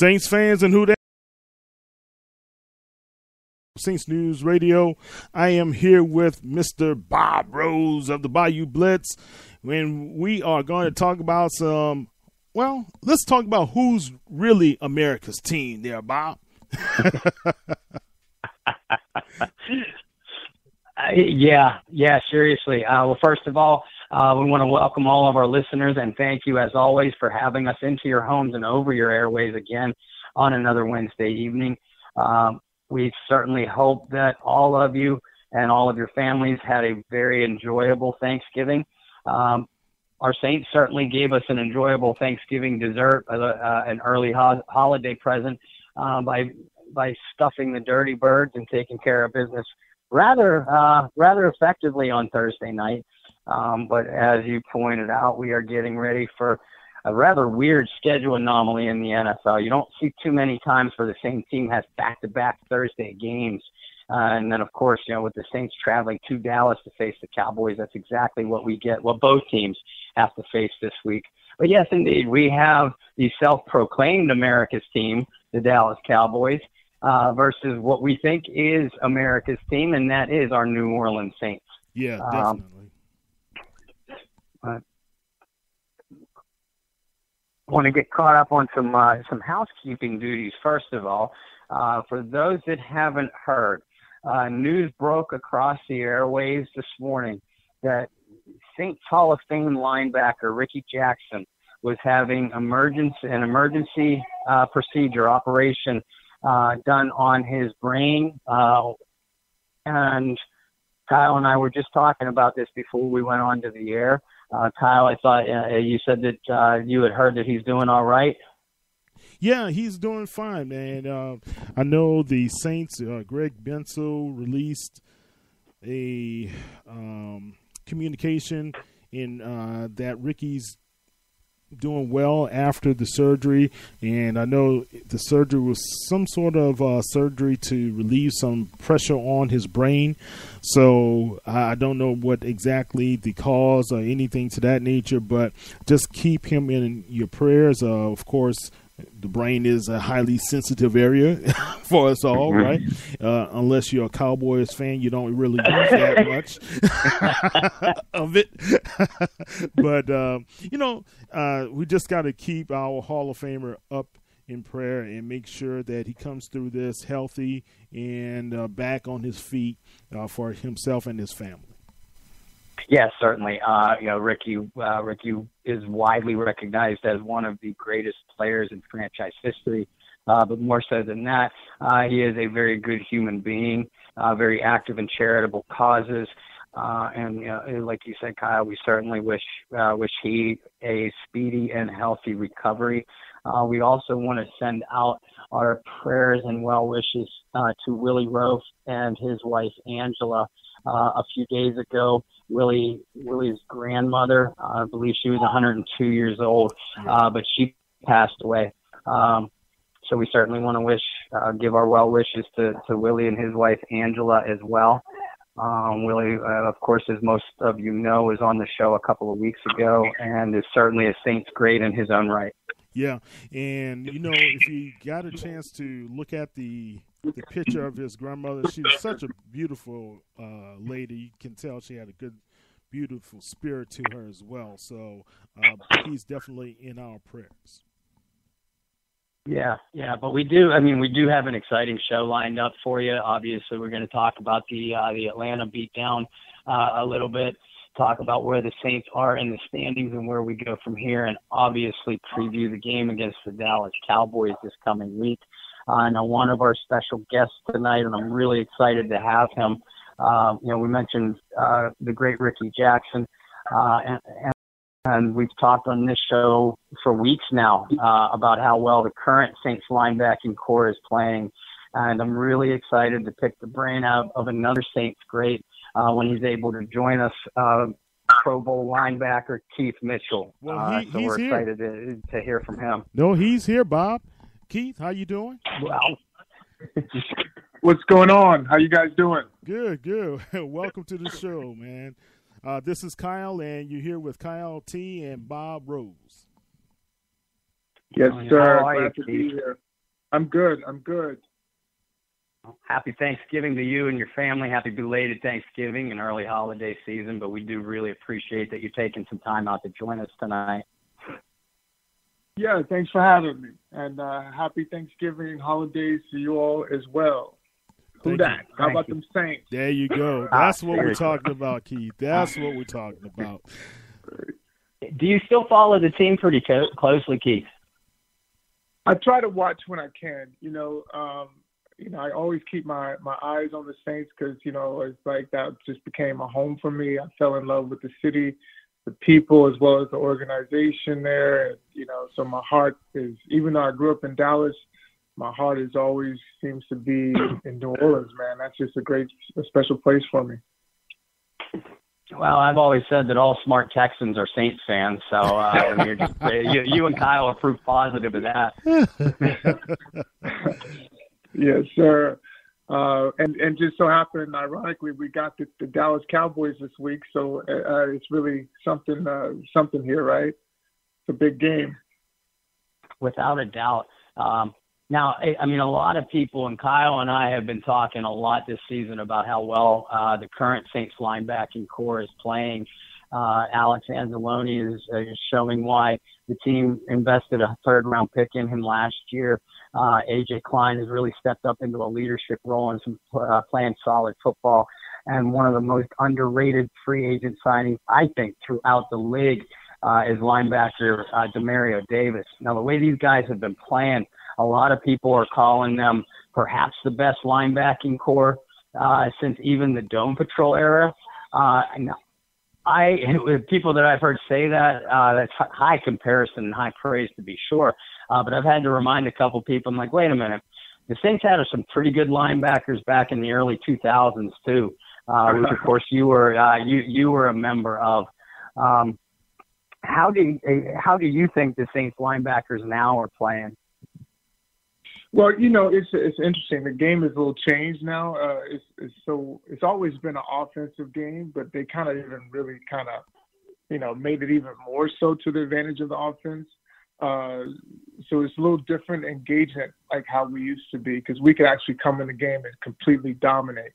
Saints fans and who that Saints News Radio. I am here with Mr. Bob Rose of the Bayou Blitz, and we are going to talk about let's talk about who's really America's team there, Bob. Yeah, seriously. Well, first of all, we want to welcome all of our listeners and thank you, as always, for having us into your homes and over your airways again on another Wednesday evening. We certainly hope that all of you and all of your families had a very enjoyable Thanksgiving. Our Saints certainly gave us an enjoyable Thanksgiving dessert, an early holiday present, by stuffing the dirty birds and taking care of business rather effectively on Thursday night. But as you pointed out, we are getting ready for a rather weird schedule anomaly in the NFL. You don't see too many times where the same team has back-to-back Thursday games. And then, of course, with the Saints traveling to Dallas to face the Cowboys, that's exactly what we get. Well, both teams have to face this week. But yes, indeed, we have the self-proclaimed America's team, the Dallas Cowboys, versus what we think is America's team, and that is our New Orleans Saints. Yeah, definitely. Want to get caught up on some housekeeping duties. First of all, for those that haven't heard, news broke across the airwaves this morning that Saints Hall of Fame linebacker Ricky Jackson was having an emergency procedure operation done on his brain, and Kyle and I were just talking about this before we went on to the air. Kyle, I thought you said that you had heard that he's doing all right. Yeah, he's doing fine, man. I know the Saints, Greg Bensel released a communication in that Ricky's doing well after the surgery, and I know the surgery was some sort of surgery to relieve some pressure on his brain. So I don't know what exactly the cause or anything to that nature, but just keep him in your prayers. Of course, the brain is a highly sensitive area for us all, right? Unless you're a Cowboys fan, you don't really use that much of it. But, we just got to keep our Hall of Famer up in prayer and make sure that he comes through this healthy and back on his feet for himself and his family. Yes, certainly. Ricky is widely recognized as one of the greatest players in franchise history. But more so than that, he is a very good human being, very active in charitable causes. And like you said, Kyle, we certainly wish he a speedy and healthy recovery. We also want to send out our prayers and well wishes to Willie Rofe and his wife Angela. A few days ago, Willie's grandmother, I believe she was 102 years old, but she passed away. So we certainly want to give our well wishes to Willie and his wife Angela as well. Willie, of course, as most of you know, was on the show a couple of weeks ago and is certainly a Saints great in his own right. Yeah, and if you got a chance to look at the picture of his grandmother, she was such a beautiful lady. You can tell she had a good, beautiful spirit to her as well. So he's definitely in our prayers. Yeah, but we do have an exciting show lined up for you. Obviously, we're going to talk about the Atlanta beatdown a little bit, talk about where the Saints are in the standings and where we go from here, and obviously preview the game against the Dallas Cowboys this coming week. I know one of our special guests tonight, and I'm really excited to have him. We mentioned the great Ricky Jackson, and we've talked on this show for weeks now about how well the current Saints linebacking core is playing. And I'm really excited to pick the brain out of another Saints great when he's able to join us, Pro Bowl linebacker Keith Mitchell. Well, so we're excited to hear from him. No, he's here, Bob. Keith, how you doing? Well, what's going on? How you guys doing? Good. Welcome to the show, man. This is Kyle, and you're here with Kyle T. and Bob Rose. Yes, sir. How are Glad you, to be here. I'm good. I'm good. Happy Thanksgiving to you and your family. Happy belated Thanksgiving and early holiday season. But we do really appreciate that you're taking some time out to join us tonight. Yeah, thanks for having me. And happy Thanksgiving holidays to you all as well. Who that? How about them Saints? There you go. That's what we're talking about, Keith. That's what we're talking about. Do you still follow the team pretty closely, Keith? I try to watch when I can. I always keep my eyes on the Saints because, it's like that just became a home for me. I fell in love with the city, the people, as well as the organization there. And, so my heart is, even though I grew up in Dallas, my heart is always seems to be in New Orleans, man. That's just a special place for me. Well, I've always said that all smart Texans are Saints fans, so you and Kyle are proof positive of that. Yes, sir. And just so happened, ironically, we got the Dallas Cowboys this week, so it's really something here, right? It's a big game. Without a doubt. Now, a lot of people, and Kyle and I have been talking a lot this season about how well the current Saints linebacking core is playing. Alex Anzalone is showing why the team invested a third-round pick in him last year. A.J. Klein has really stepped up into a leadership role and playing solid football. And one of the most underrated free agent signings, I think, throughout the league is linebacker Demario Davis. Now, the way these guys have been playing, a lot of people are calling them perhaps the best linebacking core since even the Dome Patrol era. With people that I've heard say that, that's high comparison and high praise to be sure. But I've had to remind a couple people, I'm like, wait a minute. The Saints had some pretty good linebackers back in the early 2000s too, which of course you were a member of. How do you think the Saints linebackers now are playing? Well, it's interesting. The game is a little changed now. It's always been an offensive game, but they kind of made it even more so to the advantage of the offense. So it's a little different engagement, like how we used to be, because we could actually come in the game and completely dominate.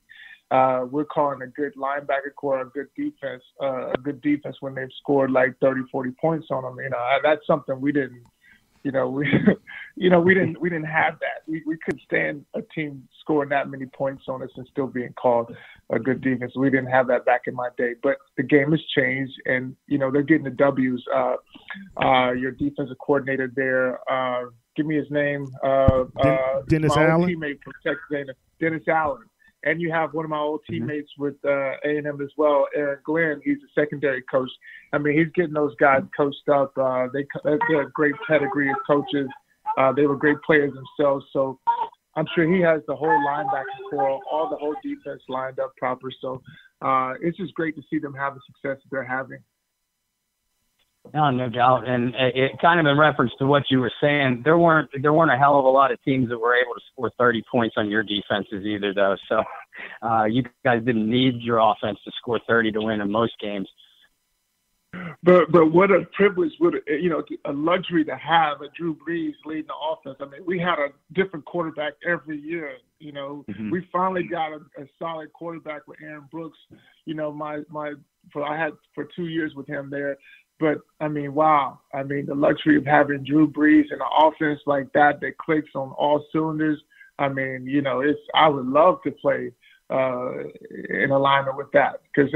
We're calling a good linebacker core a good defense when they've scored like 30, 40 points on them. That's something we didn't. We didn't have that. We couldn't stand a team scoring that many points on us and still being called a good defense. We didn't have that back in my day. But the game has changed, and they're getting the W's. Your defensive coordinator there, give me his name. Dennis my Allen. Old teammate from Texas A&M, Dennis Allen. And you have one of my old teammates with A&M as well, Aaron Glenn. He's a secondary coach. He's getting those guys coached up. They're a great pedigree of coaches. They were great players themselves. So I'm sure he has the whole linebacker core, all the whole defense lined up proper. So it's just great to see them have the success that they're having. No doubt. And it kind of in reference to what you were saying, there weren't a hell of a lot of teams that were able to score 30 points on your defenses either, though. So you guys didn't need your offense to score 30 to win in most games. But what a privilege, a luxury to have a Drew Brees leading the offense. We had a different quarterback every year. We finally got a solid quarterback with Aaron Brooks. I had for 2 years with him there. But, wow. The luxury of having Drew Brees and an offense like that clicks on all cylinders. I would love to play in alignment with that. Because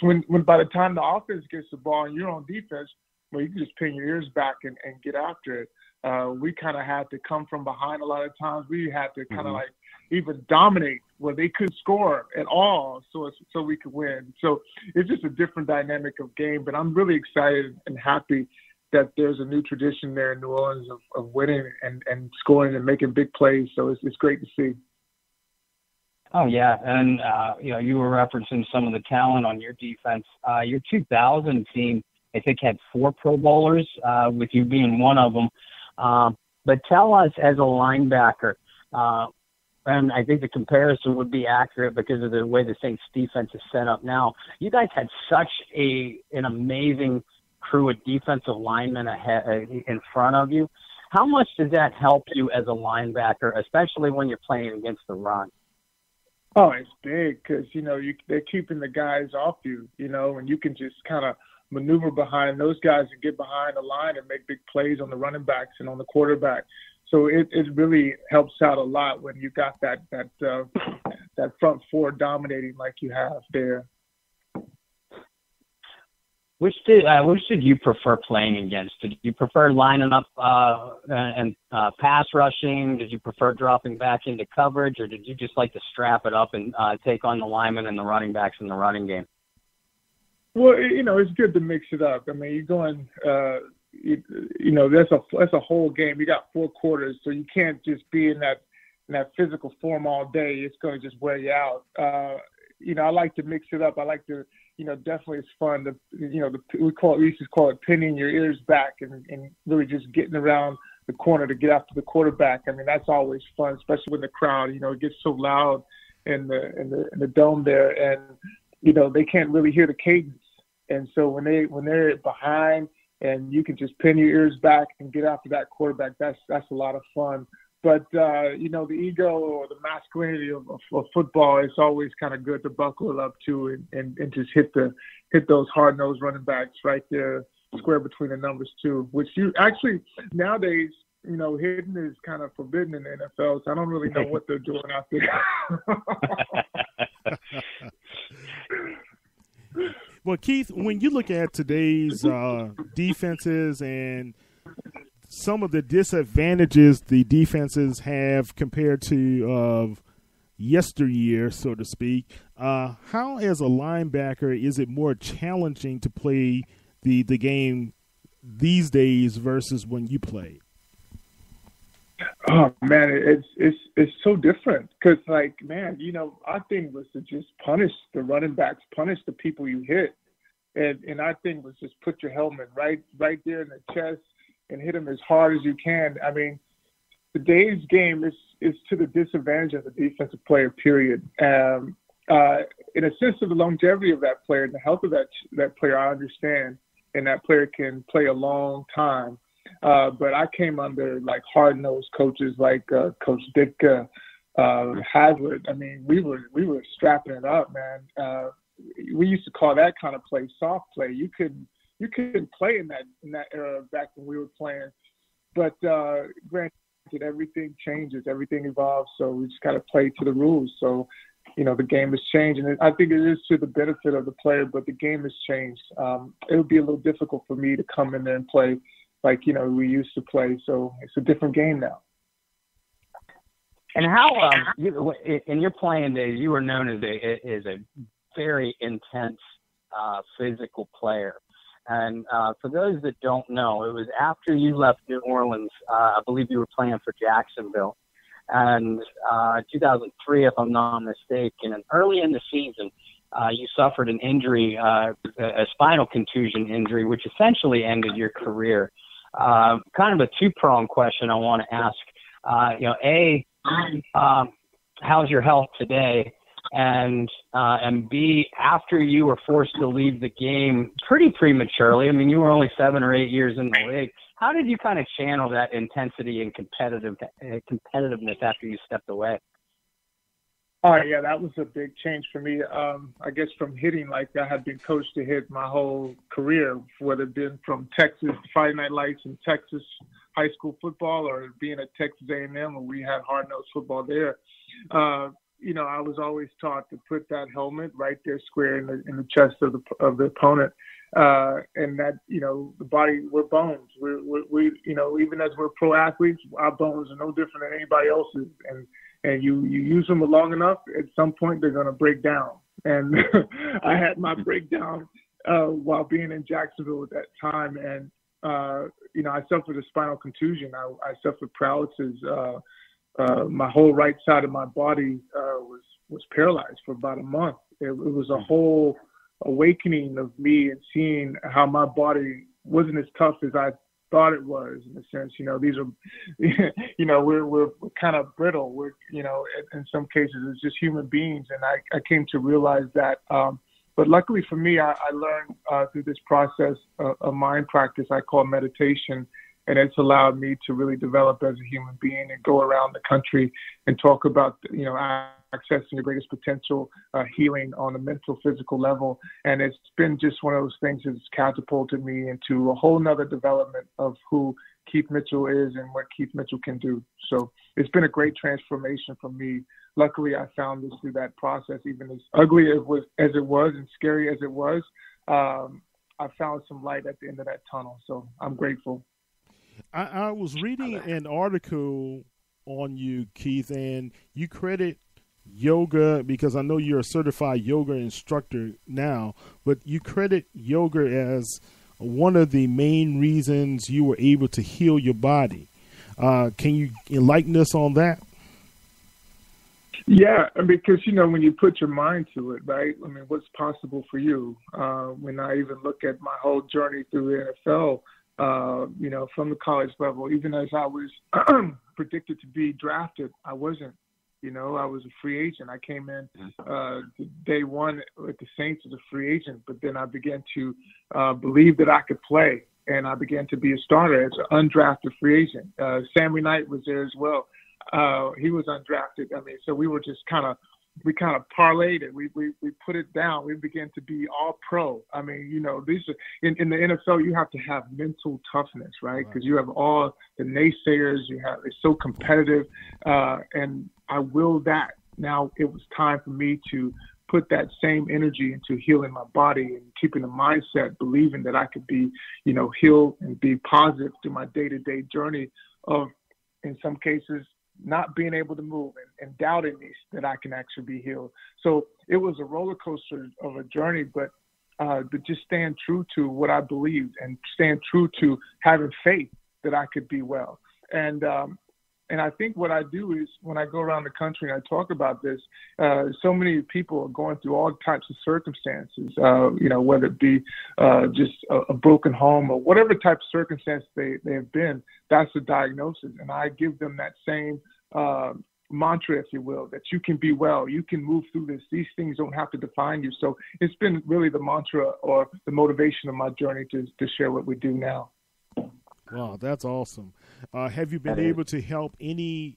when by the time the offense gets the ball and you're on defense, well, you can just pin your ears back and get after it. We kind of had to come from behind a lot of times. We had to kind of even dominate where they couldn't score at all so we could win. So it's just a different dynamic of game. But I'm really excited and happy that there's a new tradition there in New Orleans of winning and scoring and making big plays. So it's great to see. Oh, yeah. And, you were referencing some of the talent on your defense. Your 2000 team, I think, had 4 Pro Bowlers, with you being one of them. But tell us, as a linebacker, and I think the comparison would be accurate because of the way the Saints defense is set up now. You guys had such an amazing crew of defensive linemen ahead in front of you. How much does that help you as a linebacker, especially when you're playing against the run? Oh, it's big because, they're keeping the guys off you, and you can just kind of maneuver behind those guys and get behind the line and make big plays on the running backs and on the quarterback. So it really helps out a lot when you got that front four dominating like you have there. Which did you prefer playing against? Did you prefer lining up and pass rushing? Did you prefer dropping back into coverage, or did you just like to strap it up and take on the linemen and the running backs in the running game? Well, it's good to mix it up. I mean, you're going, that's a whole game. You got 4 quarters, so you can't just be in that physical form all day. It's going to just wear you out. I like to mix it up. I like to, definitely it's fun to, we used to call it pinning your ears back and really just getting around the corner to get after the quarterback. I mean, that's always fun, especially when the crowd, it gets so loud in the dome there, and they can't really hear the cadence. And so when they're behind and you can just pin your ears back and get after that quarterback, that's a lot of fun. But, the ego or the masculinity of football, it's always kind of good to buckle it up to and just hit those hard-nosed running backs right there, square between the numbers too, which you actually nowadays, hitting is kind of forbidden in the NFL, so I don't really know what they're doing out there. Well, Keith, when you look at today's defenses and some of the disadvantages the defenses have compared to yesteryear, so to speak, how as a linebacker is it more challenging to play the game these days versus when you played? Oh man, it's so different because our thing was to just punish the running backs, punish the people you hit, and our thing was just put your helmet right there in the chest and hit them as hard as you can. I mean, today's game is to the disadvantage of the defensive player. Period. In a sense of the longevity of that player and the health of that player, I understand, and that player can play a long time. But I came under hard-nosed coaches like Coach Dick Hazard. I mean, we were strapping it up, man. We used to call that kind of play soft play. You couldn't play in that era back when we were playing. But granted, everything changes, everything evolves, so we just got to play to the rules. So, the game has changed, and I think it is to the benefit of the player, but the game has changed. It would be a little difficult for me to come in there and play like, we used to play. So it's a different game now. And how, in your playing days, you were known as a very intense physical player. And for those that don't know, it was after you left New Orleans, I believe you were playing for Jacksonville. And 2003, if I'm not mistaken, and early in the season, you suffered an injury, a spinal contusion injury, which essentially ended your career. Kind of a two-pronged question I want to ask. A, how's your health today? And B, after you were forced to leave the game pretty prematurely, I mean, you were only 7 or 8 years in the league, how did you kind of channel that intensity and competitiveness after you stepped away? Oh, yeah, that was a big change for me. I guess from hitting, I had been coached to hit my whole career, whether it been from Texas, Friday Night Lights in Texas high school football, or being at Texas A&M where we had hard-nosed football there. I was always taught to put that helmet right there square in the chest of the opponent. And that, the body, we're bones. We even as we're pro athletes, our bones are no different than anybody else's. And you use them long enough, at some point they're going to break down. And I had my breakdown while being in Jacksonville at that time. And, I suffered a spinal contusion. I suffered paralysis. My whole right side of my body was paralyzed for about a month. It was a whole awakening of me and seeing how my body wasn't as tough as I thought it was, in a sense. These are, we're kind of brittle. We're, in some cases it's just human beings. And I came to realize that, but luckily for me, I learned through this process a mind practice I call meditation. And it's allowed me to really develop as a human being and go around the country and talk about, accessing your greatest potential, healing on a mental, physical level. And it's been just one of those things that's catapulted me into a whole nother development of who Keith Mitchell is and what Keith Mitchell can do. So it's been a great transformation for me. Luckily, I found this through that process, even as ugly as it was and scary as it was. I found some light at the end of that tunnel. So I'm grateful. I was reading an article on you, Keith, and you credit yoga, because I know you're a certified yoga instructor now, but you credit yoga as one of the main reasons you were able to heal your body. Can you enlighten us on that? Yeah, because, when you put your mind to it, right? I mean, what's possible for you? When I even look at my whole journey through the NFL, from the college level, even as I was predicted to be drafted, I wasn't. I was a free agent. I came in day one with the Saints as a free agent, but then I began to believe that I could play, and I began to be a starter as an undrafted free agent. Sammy Knight was there as well. He was undrafted. I mean, so we were just kind of parlayed it. We put it down. We began to be all pro. I mean, these are in the NFL, you have to have mental toughness, right? Because you have all the naysayers. It's so competitive, and I willed that. Now it was time for me to put that same energy into healing my body and keeping the mindset, believing that I could be, healed and be positive through my day-to-day journey of, in some cases, not being able to move and doubting me that I can actually be healed. So it was a roller coaster of a journey, but just staying true to what I believed and staying true to having faith that I could be well. And I think what I do is when I go around the country and I talk about this, so many people are going through all types of circumstances, whether it be just a broken home or whatever type of circumstance they have been, that's the diagnosis. And I give them that same mantra, if you will, that you can be well, you can move through this. These things don't have to define you. So it's been really the mantra or the motivation of my journey to share what we do now. Wow, that's awesome. Have you been able to help any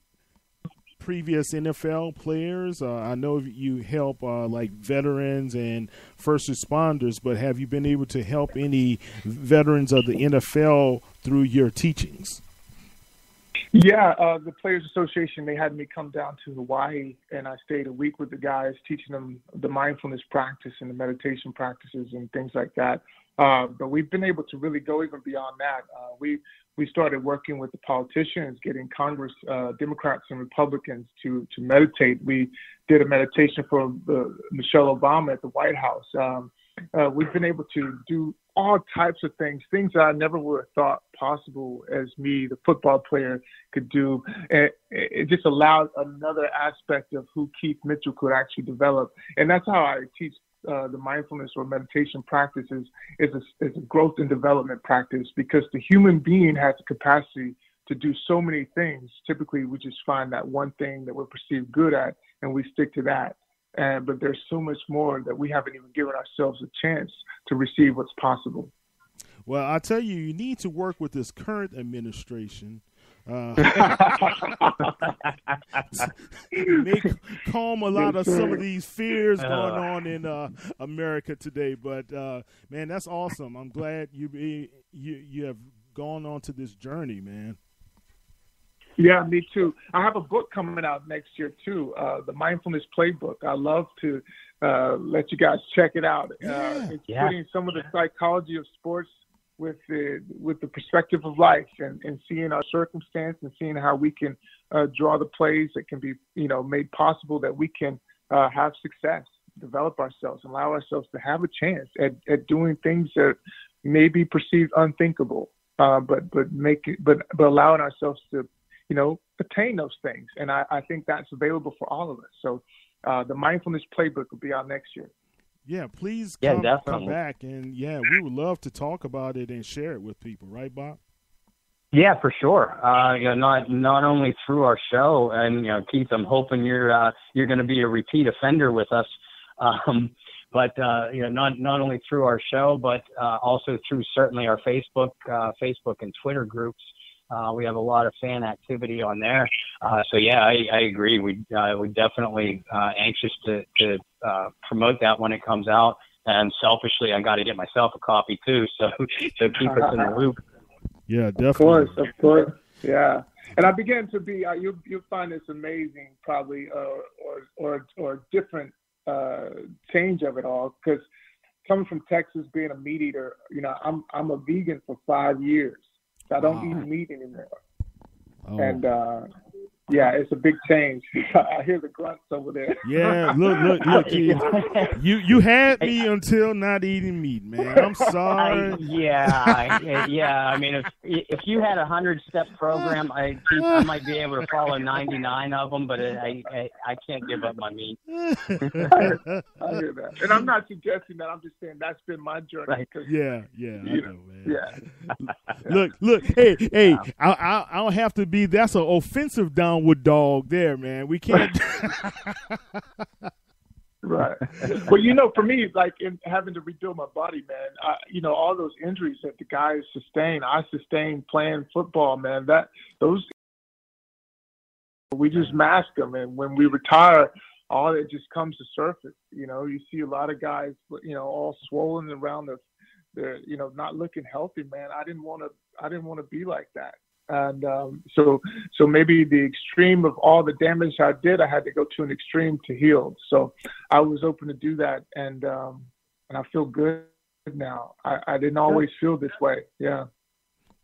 previous NFL players? I know you help like veterans and first responders, but have you been able to help any veterans of the NFL through your teachings? Yeah, the Players Association, they had me come down to Hawaii, and I stayed a week with the guys, teaching them the mindfulness practice and the meditation practices and things like that. But we've been able to really go even beyond that. We started working with the politicians, getting Congress, Democrats and Republicans to meditate. We did a meditation for Michelle Obama at the White House. We've been able to do all types of things that I never would have thought possible as me, the football player, could do. It just allowed another aspect of who Keith Mitchell could actually develop. And that's how I teach the mindfulness or meditation practices is a growth and development practice, because the human being has the capacity to do so many things. Typically, we just find that one thing that we're perceived good at, and we stick to that. But there's so much more that we haven't even given ourselves a chance to receive what's possible. Well, I tell you, you need to work with this current administration. Calm a lot of some of these fears going on in America today. But man, that's awesome. I'm glad you have gone on to this journey, man. Yeah, me too. I have a book coming out next year too, the Mindfulness Playbook. I love to let you guys check it out. It's putting some of the psychology of sports with the perspective of life and seeing our circumstance and seeing how we can draw the plays that can be made possible, that we can have success, develop ourselves, allow ourselves to have a chance at doing things that may be perceived unthinkable, but allowing ourselves to attain those things. And I think that's available for all of us. So the Mindfulness Playbook will be out next year. Yeah, please come back. And, we would love to talk about it and share it with people. Right, Bob? Yeah, for sure. Not only through our show, and, Keith, I'm hoping you're going to be a repeat offender with us. But not only through our show, but also through certainly our Facebook and Twitter groups. We have a lot of fan activity on there. So yeah, I agree. We definitely anxious to promote that when it comes out. And selfishly, I got to get myself a copy too. So keep us in the loop. Yeah, definitely. Of course. Yeah. And I began to be. You'll find this amazing, probably, or different change of it all. Because coming from Texas, being a meat eater, I'm a vegan for 5 years. So I don't eat meat anymore. Oh. And yeah, it's a big change. I hear the grunts over there. Yeah, look, kid. You had me until not eating meat, man. I'm sorry. Yeah. I mean, if you had 100-step program, I might be able to follow 99 of them, but I can't give up my meat. I hear that, and I'm not suggesting that. I'm just saying that's been my journey. Right. Yeah, I know, man. Yeah. Look. Hey, I don't have to be. That's an offensive downward dog there, man. We can't. Right. Well, for me, like in having to rebuild my body, man, all those injuries that the guys sustain, I sustained playing football, man. We just mask them. And when we retire, all it just comes to surface. You see a lot of guys, all swollen around they're not looking healthy, man. I didn't want to be like that. And so maybe the extreme of all the damage I did, I had to go to an extreme to heal. So I was open to do that, and I feel good now. I didn't always feel this way. Yeah,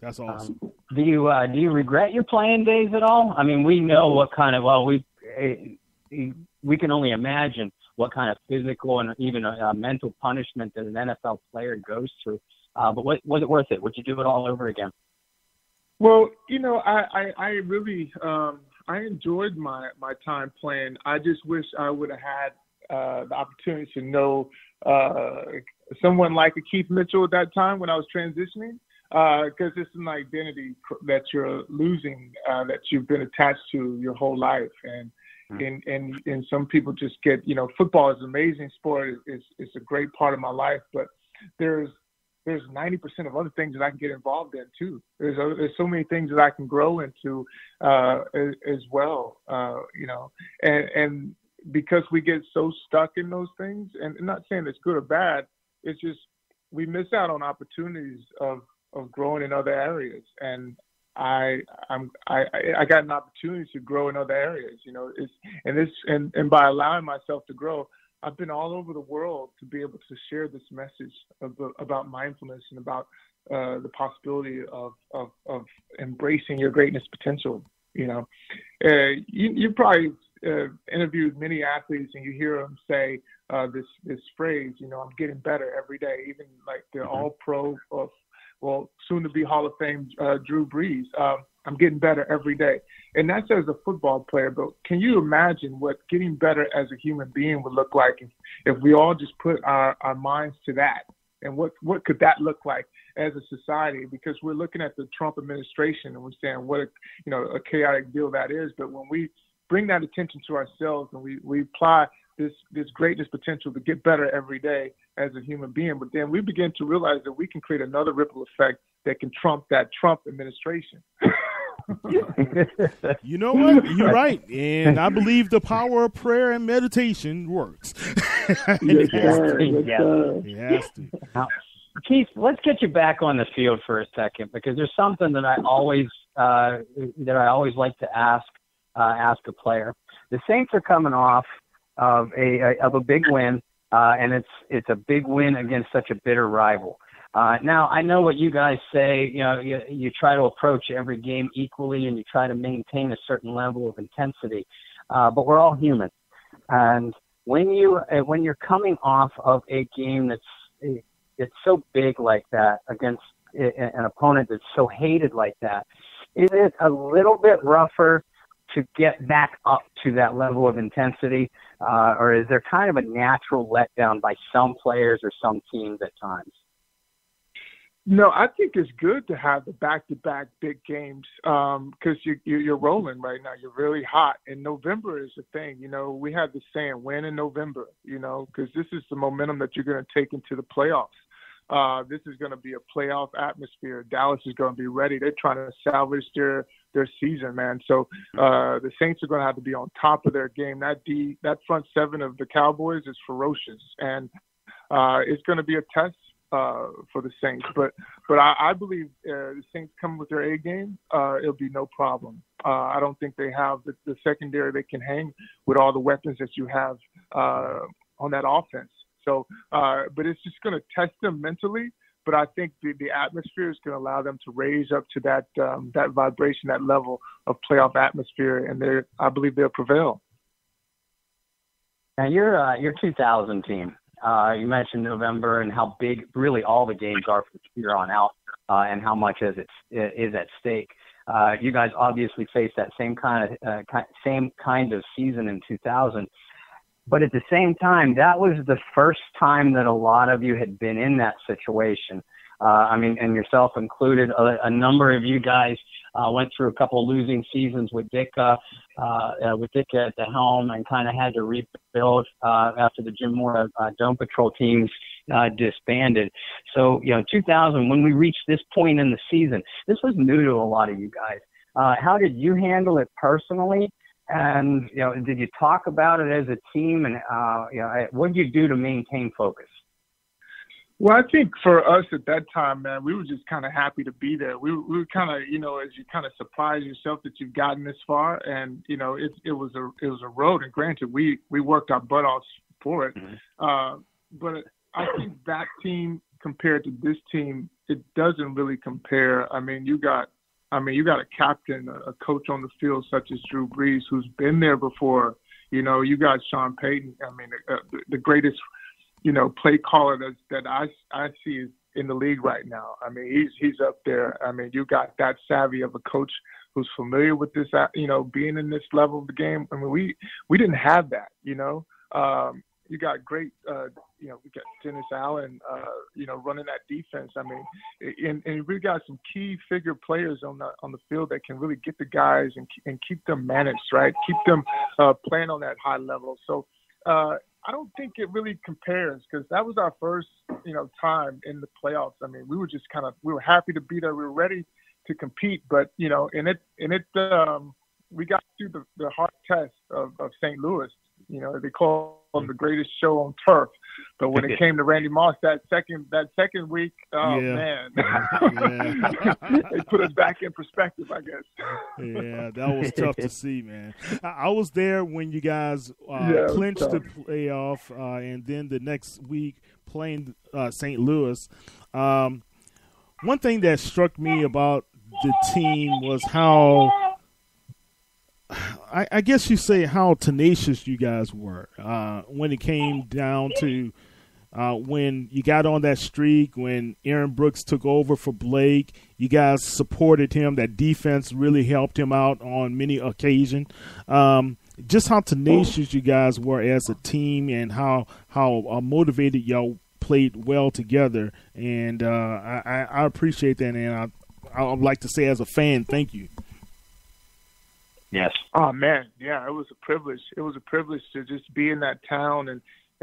that's awesome. Do you regret your playing days at all? I mean, we know what kind of we can only imagine what kind of physical and even mental punishment that an NFL player goes through. But was it worth it? Would you do it all over again? Well, I really I enjoyed my time playing. I just wish I would have had the opportunity to know someone like a Keith Mitchell at that time when I was transitioning, because it's an identity that you're losing, that you've been attached to your whole life, and some people just get, football is an amazing sport. It's a great part of my life, but there's 90% of other things that I can get involved in too. There's so many things that I can grow into as well, and because we get so stuck in those things, and I'm not saying it's good or bad, it's just we miss out on opportunities of growing in other areas. And I got an opportunity to grow in other areas, and by allowing myself to grow, I've been all over the world to be able to share this message about mindfulness and about the possibility of embracing your greatness potential. You probably interviewed many athletes, and you hear them say this phrase, I'm getting better every day. Even like the All-Pro, soon to be Hall of Fame Drew Brees. I'm getting better every day. And that's as a football player, but can you imagine what getting better as a human being would look like if we all just put our minds to that? And what could that look like as a society? Because we're looking at the Trump administration and we're saying what a chaotic deal that is. But when we bring that attention to ourselves and we apply this greatness potential to get better every day as a human being, but then we begin to realize that we can create another ripple effect that can trump that Trump administration. You know what? You're right. And I believe the power of prayer and meditation works. It has to. Now, Keith, let's get you back on the field for a second, because there's something that I always like to ask a player. The Saints are coming off of a big win, and it's a big win against such a bitter rival. Now, I know what you guys say, you try to approach every game equally and you try to maintain a certain level of intensity, but we're all human. And when you're coming off of a game that's so big like that against an opponent that's so hated like that, is it a little bit rougher to get back up to that level of intensity, or is there kind of a natural letdown by some players or some teams at times? No, I think it's good to have the back-to-back big games because you're rolling right now. You're really hot. And November is the thing. We have this saying, win in November, because this is the momentum that you're going to take into the playoffs. This is going to be a playoff atmosphere. Dallas is going to be ready. They're trying to salvage their season, man. So the Saints are going to have to be on top of their game. That front seven of the Cowboys is ferocious, and it's going to be a test for the Saints. But I believe the Saints come with their A game, it'll be no problem. I don't think they have the secondary they can hang with all the weapons that you have on that offense. So, but it's just going to test them mentally. But I think the atmosphere is going to allow them to raise up to that vibration, that level of playoff atmosphere, and I believe they'll prevail. Now, your 2000 team, you mentioned November and how big really all the games are from here on out, and how much is at stake. You guys obviously faced that same kind of season in 2000. But at the same time, that was the first time that a lot of you had been in that situation. I mean, and yourself included, a number of you guys went through a couple of losing seasons with Ditka at the helm, and kind of had to rebuild after the Jim Mora Dome Patrol teams disbanded. So, 2000, when we reached this point in the season, this was new to a lot of you guys. How did you handle it personally? And, did you talk about it as a team? And, what did you do to maintain focus? Well, I think for us at that time, man, we were just kind of happy to be there. We were kind of, as you kind of surprise yourself that you've gotten this far, and it was a road. And granted, we worked our butt off for it, but I think that team compared to this team, it doesn't really compare. I mean, you got a captain, a coach on the field such as Drew Brees, who's been there before. You got Sean Payton. I mean, the greatest, play caller that I see is in the league right now. I mean, he's up there. I mean, you got that savvy of a coach who's familiar with this, being in this level of the game. I mean, we didn't have that, You got great, we got Dennis Allen, running that defense. I mean, and we got some key figure players on the field that can really get the guys and keep them managed, right? Keep them playing on that high level. So I don't think it really compares, because that was our first, time in the playoffs. I mean, we were happy to be there. We were ready to compete, but we got through the hard test of St. Louis. They call them the greatest show on turf, but when it came to Randy Moss that second week, man, they put us back in perspective, I guess. Yeah, that was tough to see, man. I was there when you guys clinched the playoff, and then the next week playing St. Louis. One thing that struck me about the team was how, I guess you say, how tenacious you guys were when it came down to when you got on that streak, when Aaron Brooks took over for Blake. You guys supported him. That defense really helped him out on many occasions. Just how tenacious you guys were as a team, and how motivated y'all played well together. And I appreciate that, and I'd like to say as a fan, thank you. Yes. Oh man, yeah, it was a privilege. It was a privilege to just be in that town and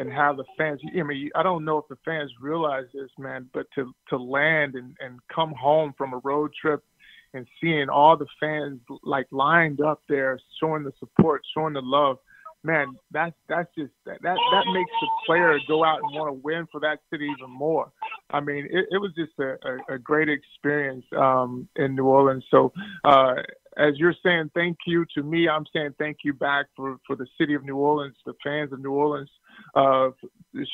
have the fans. I mean, I don't know if the fans realize this, man, but to land and come home from a road trip and seeing all the fans like lined up there, showing the support, showing the love, man, that's just that makes the player go out and want to win for that city even more. I mean, it was just a great experience in New Orleans. So as you're saying thank you to me, I'm saying thank you back for the city of New Orleans, the fans of New Orleans,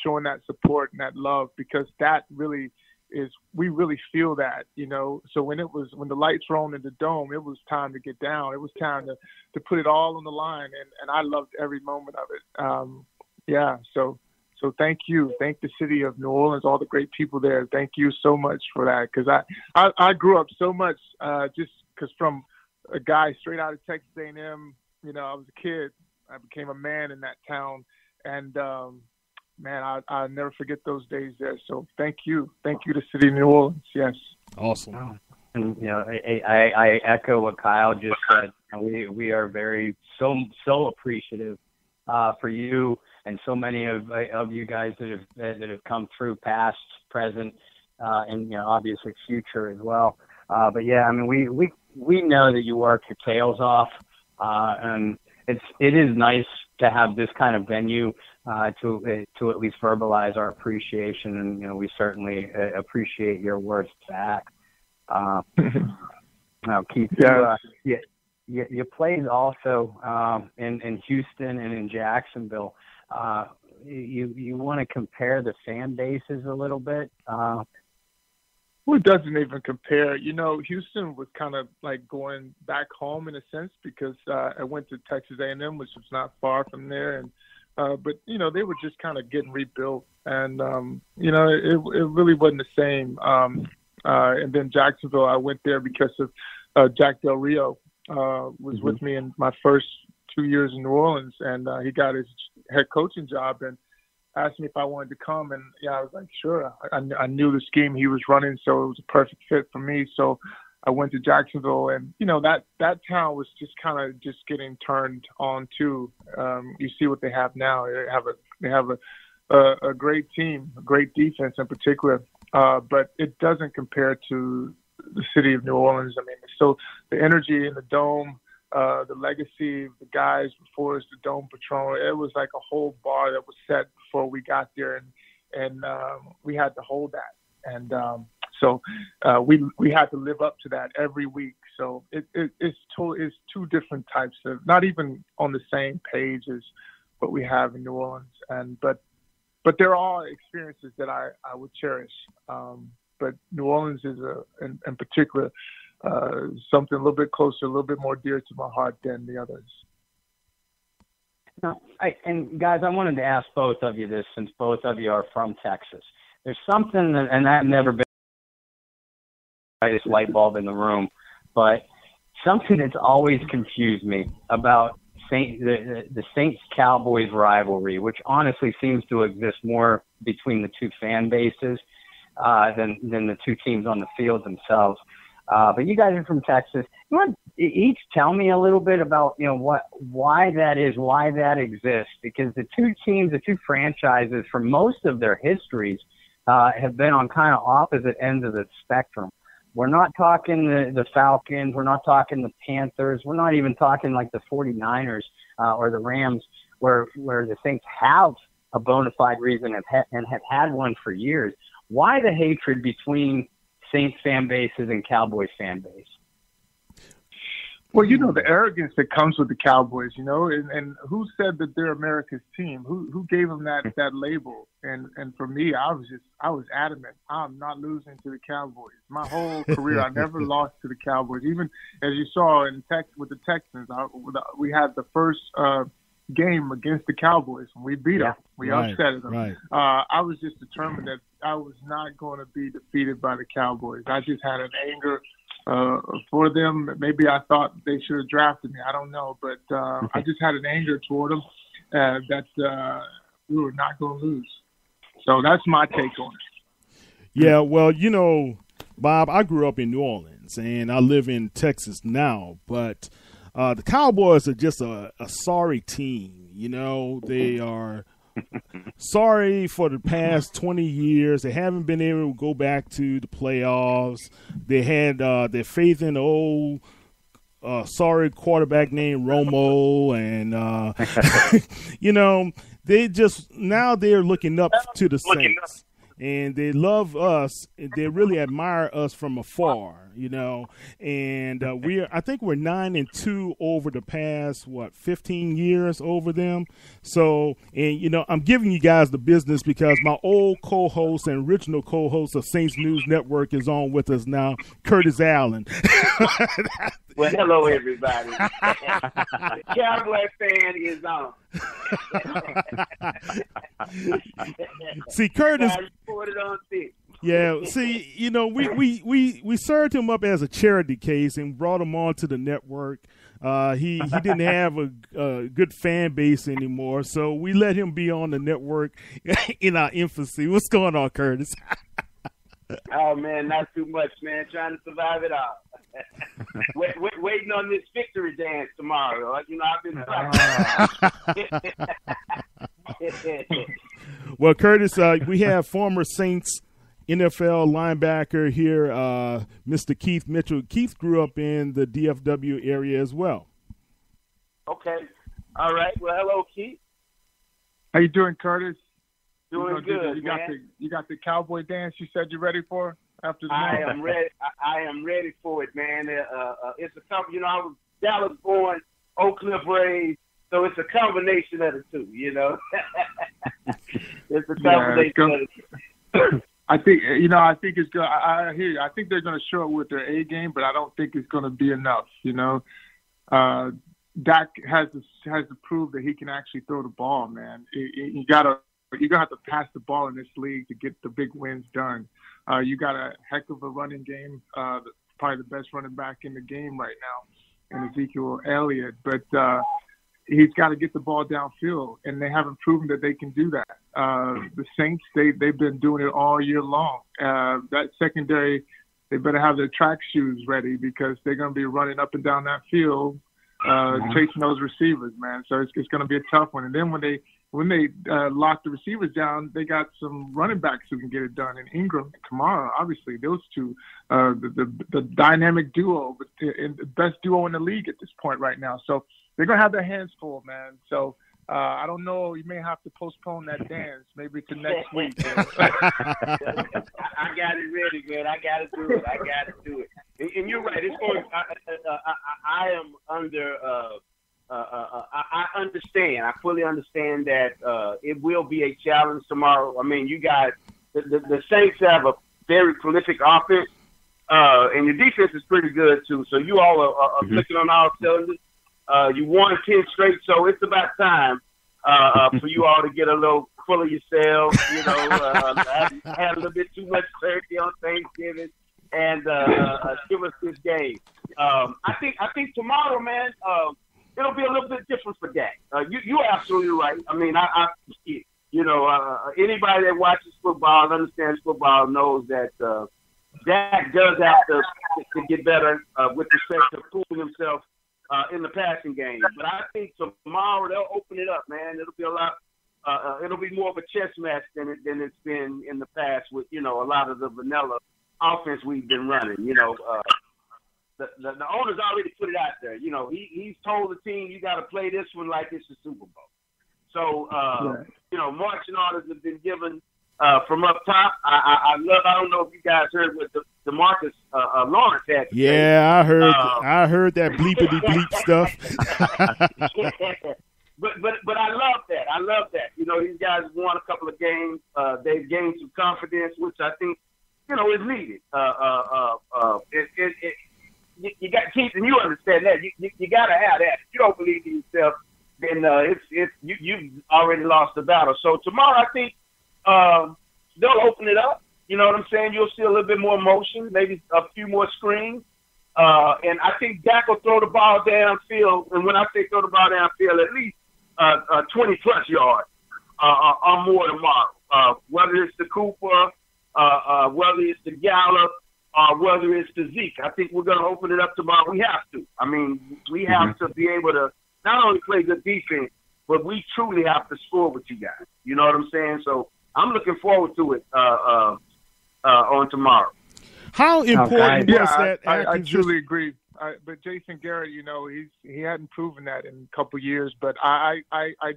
showing that support and that love, because that really is, we really feel that, So when the lights were on in the dome, it was time to get down. It was time to put it all on the line, and I loved every moment of it. So thank you. Thank the city of New Orleans, all the great people there. Thank you so much for that, because I grew up so much just because from a guy straight out of Texas A&M, I was a kid. I became a man in that town, and man, I'll never forget those days there. So thank you to City of New Orleans. Yes. Awesome. And I echo what Kyle just said. We are very so appreciative for you and so many of you guys that have come through, past, present, and obviously future as well. But yeah, I mean, we know that you work your tails off, and it is nice to have this kind of venue to at least verbalize our appreciation, and we certainly appreciate your words back. Now, Keith, you played also in Houston and in Jacksonville. You want to compare the fan bases a little bit? Well, it doesn't even compare. Houston was kind of like going back home in a sense because I went to Texas A&M, which was not far from there, and but they were just kind of getting rebuilt, and it really wasn't the same. And then Jacksonville, I went there because of Jack Del Rio was with me in my first 2 years in New Orleans, and he got his head coaching job and asked me if I wanted to come, and I was like, sure. I knew the scheme he was running, so it was a perfect fit for me. So I went to Jacksonville, and that town was just kind of just getting turned on too. You see what they have now. They have a great team, a great defense in particular, but it doesn't compare to the city of New Orleans. I mean, so the energy in the dome. The legacy of the guys before us, the Dome Patrol, it was like a whole bar that was set before we got there, and we had to hold that, and so we had to live up to that every week. So it's two different types of, not even on the same page as what we have in New Orleans, but they're all experiences that I would cherish. But New Orleans is in particular. Something a little bit closer, a little bit more dear to my heart than the others. No, and guys, I wanted to ask both of you this, since both of you are from Texas. There's something, and I've never been the brightest light bulb in the room, but something that's always confused me about the Saints-Cowboys rivalry, which honestly seems to exist more between the two fan bases than the two teams on the field themselves. But you guys are from Texas. You want to each tell me a little bit about, why that is, why that exists? Because the two teams, the two franchises, for most of their histories, have been on kind of opposite ends of the spectrum. We're not talking the Falcons. We're not talking the Panthers. We're not even talking like the 49ers or the Rams, where the Saints have a bona fide reason and have had one for years. Why the hatred between Saints fan bases and Cowboys fan base? Well, the arrogance that comes with the Cowboys, and who said that they're America's team? Who gave them that label? And for me, I was adamant. I'm not losing to the Cowboys. My whole career, I never lost to the Cowboys. Even as you saw with the Texans, we had the first game against the Cowboys, and we beat them. We upset them. Right. I was just determined that I was not going to be defeated by the Cowboys. I just had an anger for them. Maybe I thought they should have drafted me. I don't know, but I just had an anger toward them that we were not going to lose. So that's my take on it. Yeah, well, Bob, I grew up in New Orleans, and I live in Texas now, but the Cowboys are just a sorry team. They are sorry for the past 20 years. They haven't been able to go back to the playoffs. They had their faith in the old sorry quarterback named Romo, and they're looking up to the Saints. And they love us. They really admire us from afar, And I think we're 9-2 over the past 15 years over them. So, and I'm giving you guys the business because my old co-host and original co-host of Saints News Network is on with us now, Curtis Allen. Well, hello everybody. The Cowboy fan is on. See, Curtis. On yeah, see, we served him up as a charity case and brought him on to the network. He didn't have a good fan base anymore, so we let him be on the network in our infancy. What's going on, Curtis? Oh man, not too much, man. Trying to survive it all. Waiting on this victory dance tomorrow. I've been Well, Curtis, we have former Saints NFL linebacker here, Mr. Keith Mitchell. Keith grew up in the DFW area as well. Okay. All right. Well, hello, Keith. How you doing, Curtis? Doing good, you got the cowboy dance you said you're ready for after the I am ready. I am ready for it, man. It's a couple. I was Dallas born, Oak Cliff raised, so it's a combination of the two. It's a combination of the two. I think it's good. I hear you. I think they're going to show it with their A game, but I don't think it's going to be enough. Dak has to prove that he can actually throw the ball, man. You're gonna have to pass the ball in this league to get the big wins done. You got a heck of a running game, probably the best running back in the game right now, in Ezekiel Elliott. But he's got to get the ball downfield, and they haven't proven that they can do that. The Saints, they've been doing it all year long. That secondary, they better have their track shoes ready because they're going to be running up and down that field, chasing those receivers, man. So it's going to be a tough one. And then when they lock the receivers down, they got some running backs who can get it done. And Ingram and Kamara, obviously, those two, the dynamic duo, the best duo in the league at this point right now. So they're going to have their hands full, man. So I don't know. You may have to postpone that dance maybe to next week. I got it ready, man. I got to do it. And you're right. It's going. I am under. I understand. I fully understand that it will be a challenge tomorrow. I mean, you guys, the Saints have a very prolific offense, and your defense is pretty good too. So you all are clicking on all cylinders. You won 10 straight, so it's about time for you all to get a little full of yourselves. Had a little bit too much turkey on Thanksgiving, and give us this game. I think tomorrow, man. It'll be a little bit different for Dak. You're absolutely right. I mean, anybody that watches football and understands football knows that Dak does have to get better with respect to proving himself in the passing game. But I think tomorrow they'll open it up, man. It'll be a lot. It'll be more of a chess match than it's been in the past with a lot of the vanilla offense we've been running. The owner's already put it out there. He's told the team, you got to play this one like it's the Super Bowl. So, marching orders have been given from up top. I don't know if you guys heard what DeMarcus Lawrence had to say. Yeah, I heard that bleepity bleep stuff. But I love that. I love that. These guys have won a couple of games. They've gained some confidence, which I think, is needed. You got Keith, and you understand that. You got to have that. If you don't believe in yourself, then you've already lost the battle. So tomorrow, I think they'll open it up. You know what I'm saying? You'll see a little bit more motion, maybe a few more screens. And I think Dak will throw the ball downfield. And when I say throw the ball downfield, at least 20-plus yards or more tomorrow. Whether it's to Cooper, whether it's to Gallup, whether it's to Zeke. I think we're going to open it up tomorrow. We have to. I mean, we have to be able to not only play good defense, but we truly have to score with you guys. You know what I'm saying? So I'm looking forward to it on tomorrow. How important was that? I truly agree. But Jason Garrett, he hadn't proven that in a couple years. But I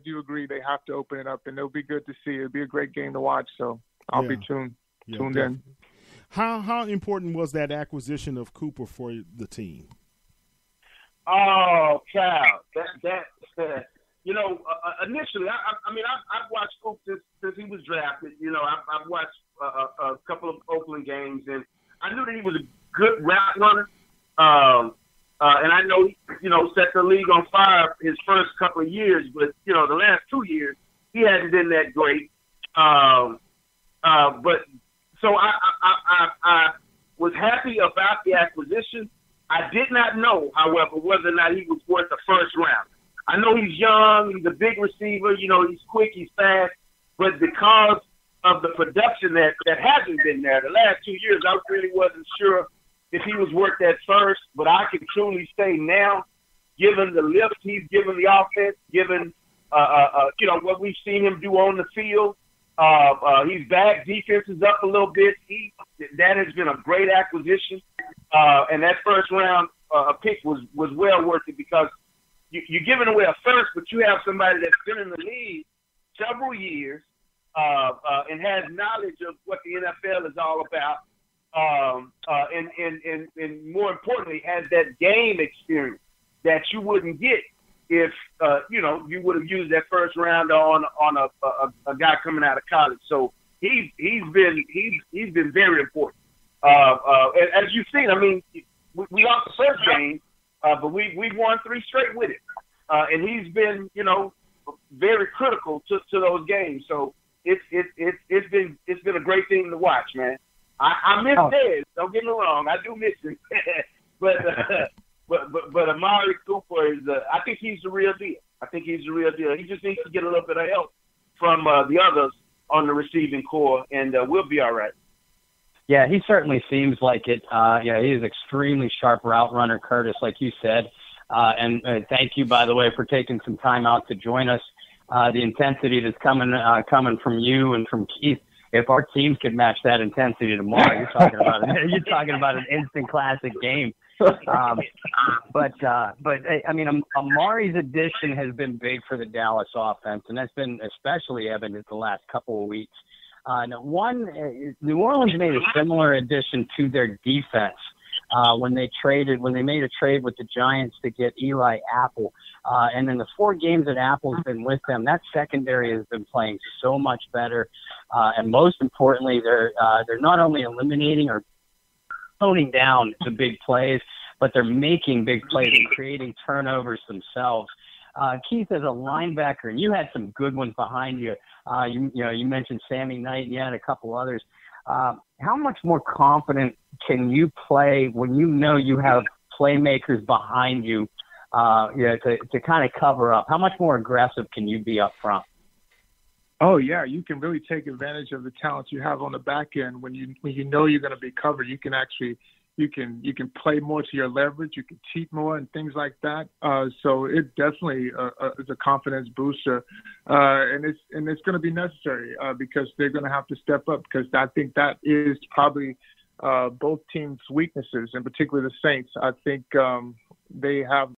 do agree they have to open it up, and it'll be good to see. It'll be a great game to watch. So I'll be tuned in. How important was that acquisition of Cooper for the team? Oh, Cal, initially, I've watched Cooper since he was drafted. I've watched a couple of Oakland games, and I knew that he was a good route runner. And I know he, set the league on fire his first couple of years, but the last 2 years he hasn't been that great. But so I was happy about the acquisition. I did not know, however, whether or not he was worth the first round. I know he's young, he's a big receiver, he's quick, he's fast, but because of the production that hasn't been there the last 2 years, I really wasn't sure if he was worth that first, but I can truly say now, given the lift he's given the offense, given what we've seen him do on the field, He's back. Defense is up a little bit. That has been a great acquisition. And that first round pick was well worth it because you're giving away a first, but you have somebody that's been in the league several years and has knowledge of what the NFL is all about. And more importantly, has that game experience that you wouldn't get if you would have used that first round on a guy coming out of college. So he's been very important. As you've seen, I mean, we lost the first game, but we won 3 straight with it, and he's been very critical to those games. So it's been a great thing to watch, man. I miss Dez. Don't get me wrong, I do miss him, but Amari Cooper is. I think he's the real deal. He just needs to get a little bit of help from the others on the receiving core, and we'll be all right. Yeah, he certainly seems like it. He is extremely sharp route runner, Curtis, like you said. And thank you, by the way, for taking some time out to join us. The intensity that's coming from you and from Keith. If our teams could match that intensity tomorrow, you're talking about an instant classic game. But I mean, Amari's addition has been big for the Dallas offense, and that's been especially evident the last couple of weeks. New Orleans made a similar addition to their defense when they made a trade with the Giants to get Eli Apple. And in the 4 games that Apple's been with them, that secondary has been playing so much better. And most importantly, they're not only eliminating or toning down the big plays, but they're making big plays and creating turnovers themselves. Keith, as a linebacker, and you had some good ones behind you. You mentioned Sammy Knight, and you had a couple others. How much more confident can you play when you know you have playmakers behind you to kind of cover up? How much more aggressive can you be up front? Oh yeah, you can really take advantage of the talents you have on the back end when you know you're going to be covered. You can actually you can play more to your leverage. You can cheat more and things like that. So it definitely is a confidence booster, and it's going to be necessary because they're going to have to step up because I think that is probably both teams' weaknesses, and particularly the Saints. I think they have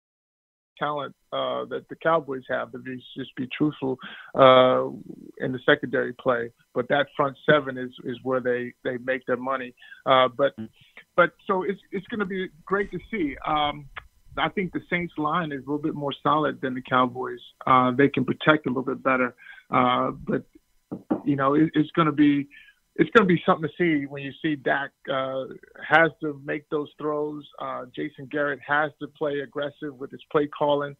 talent that the Cowboys have, to just be truthful, in the secondary play. But that front 7 is where they make their money. But so it's going to be great to see. I think the Saints line is a little bit more solid than the Cowboys. They can protect a little bit better. But it's going to be something to see when you see Dak has to make those throws. Jason Garrett has to play aggressive with his play calling.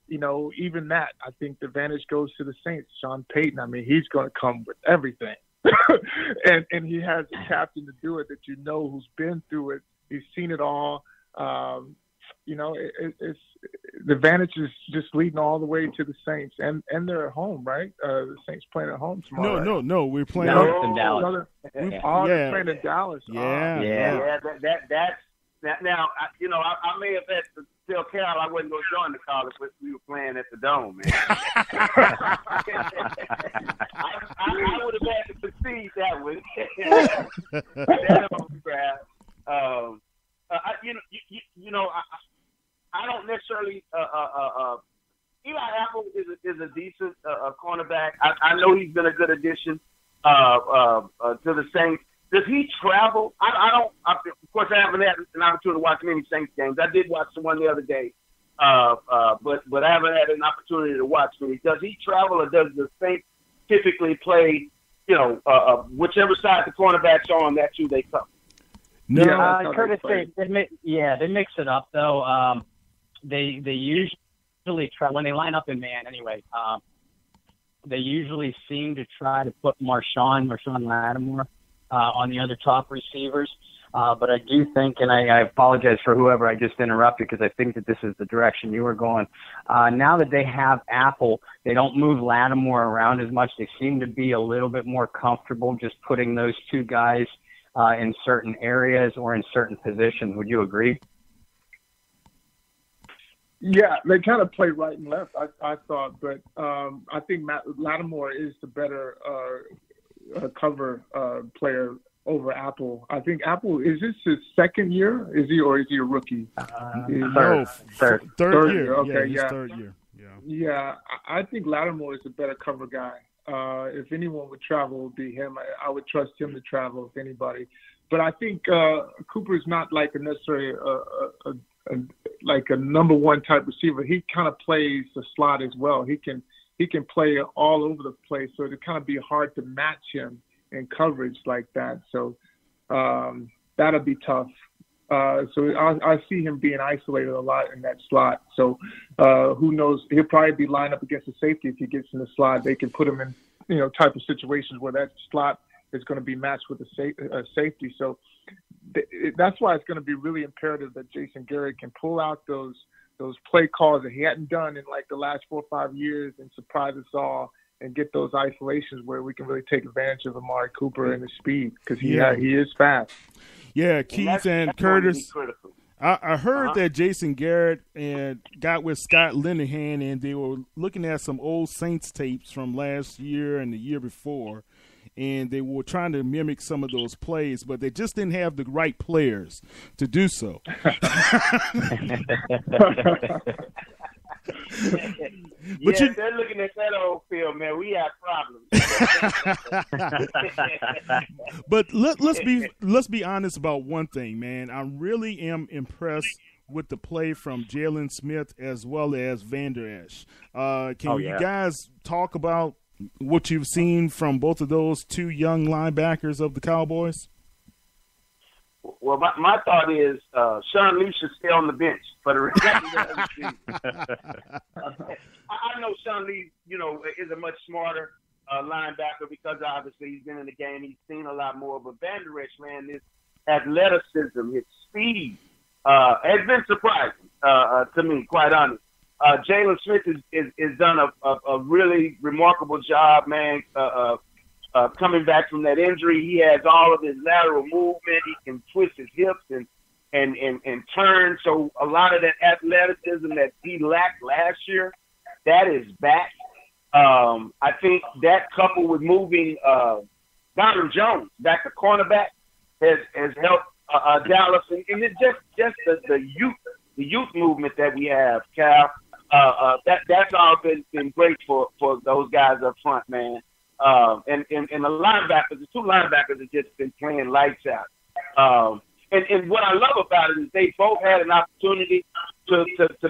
Even that, I think the advantage goes to the Saints. Sean Payton, I mean, he's going to come with everything. and he has a captain to do it that who's been through it. He's seen it all. It's the advantage is just leading all the way to the Saints, and they're at home, right? The Saints playing at home tomorrow. No, we're playing in Dallas. They're playing in Dallas. Yeah. That's now. I may have had to tell Cal I wasn't going to join the college, but we were playing at the Dome, man. I would have had to concede that one. I don't necessarily. Eli Apple is a decent cornerback. I know he's been a good addition to the Saints. Does he travel? I don't. Of course, I haven't had an opportunity to watch many Saints games. I did watch the one the other day, but I haven't had an opportunity to watch many. Does he travel, or does the Saints typically play? Whichever side the cornerbacks are on, that's who they cover. No, Curtis, they mix it up though. They usually try when they line up in man anyway. They usually seem to try to put Marshawn Lattimore on the other top receivers. But I do think, and I apologize for whoever I just interrupted because I think that this is the direction you were going. Now that they have Apple, they don't move Lattimore around as much. They seem to be a little bit more comfortable just putting those two guys in certain areas or in certain positions. Would you agree? Yeah, they kind of play right and left, I thought, but I think Matt Lattimore is the better cover player over Apple. I think Apple, is this his second year? Is he a rookie? Third year. Okay, yeah. Third year. Yeah, I think Lattimore is a better cover guy. If anyone would travel, it would be him. I would trust him to travel, if anybody. But I think Cooper is not like necessarily like a number one type receiver. He kind of plays the slot as well. He can play all over the place, so it'd kind of be hard to match him in coverage like that. So that'll be tough. So I see him being isolated a lot in that slot. So who knows? He'll probably be lined up against the safety if he gets in the slot. They can put him in, type of situations where that slot is going to be matched with a safety. So that's why it's going to be really imperative that Jason Garrett can pull out those play calls that he hadn't done in like the last 4 or 5 years and surprise us all and get those isolations where we can really take advantage of Amari Cooper and his speed, because he is fast. Yeah, Keith and Curtis. I heard that Jason Garrett got with Scott Linehan, and they were looking at some old Saints tapes from last year and the year before, and they were trying to mimic some of those plays, but they just didn't have the right players to do so. But they're looking at that old film, man. We have problems. But let's be honest about one thing, man. I really am impressed with the play from Jalen Smith as well as Vander Esch. You guys talk about what you've seen from both of those two young linebackers of the Cowboys? Well, my thought is Sean Lee should stay on the bench for the rest of the season. I know Sean Lee, is a much smarter linebacker because obviously he's been in the game. He's seen a lot more. But Vander Esch, man, his athleticism, his speed has been surprising to me, quite honest. Jalen Smith has done a really remarkable job, man. Coming back from that injury, he has all of his lateral movement. He can twist his hips and turn. So a lot of that athleticism that he lacked last year, that is back. I think that coupled with moving Donald Jones back to cornerback has helped Dallas, and it's just the youth movement that we have, Cal. That's all been great for those guys up front, man. And the linebackers, the two linebackers have just been playing lights out. And what I love about it is they both had an opportunity to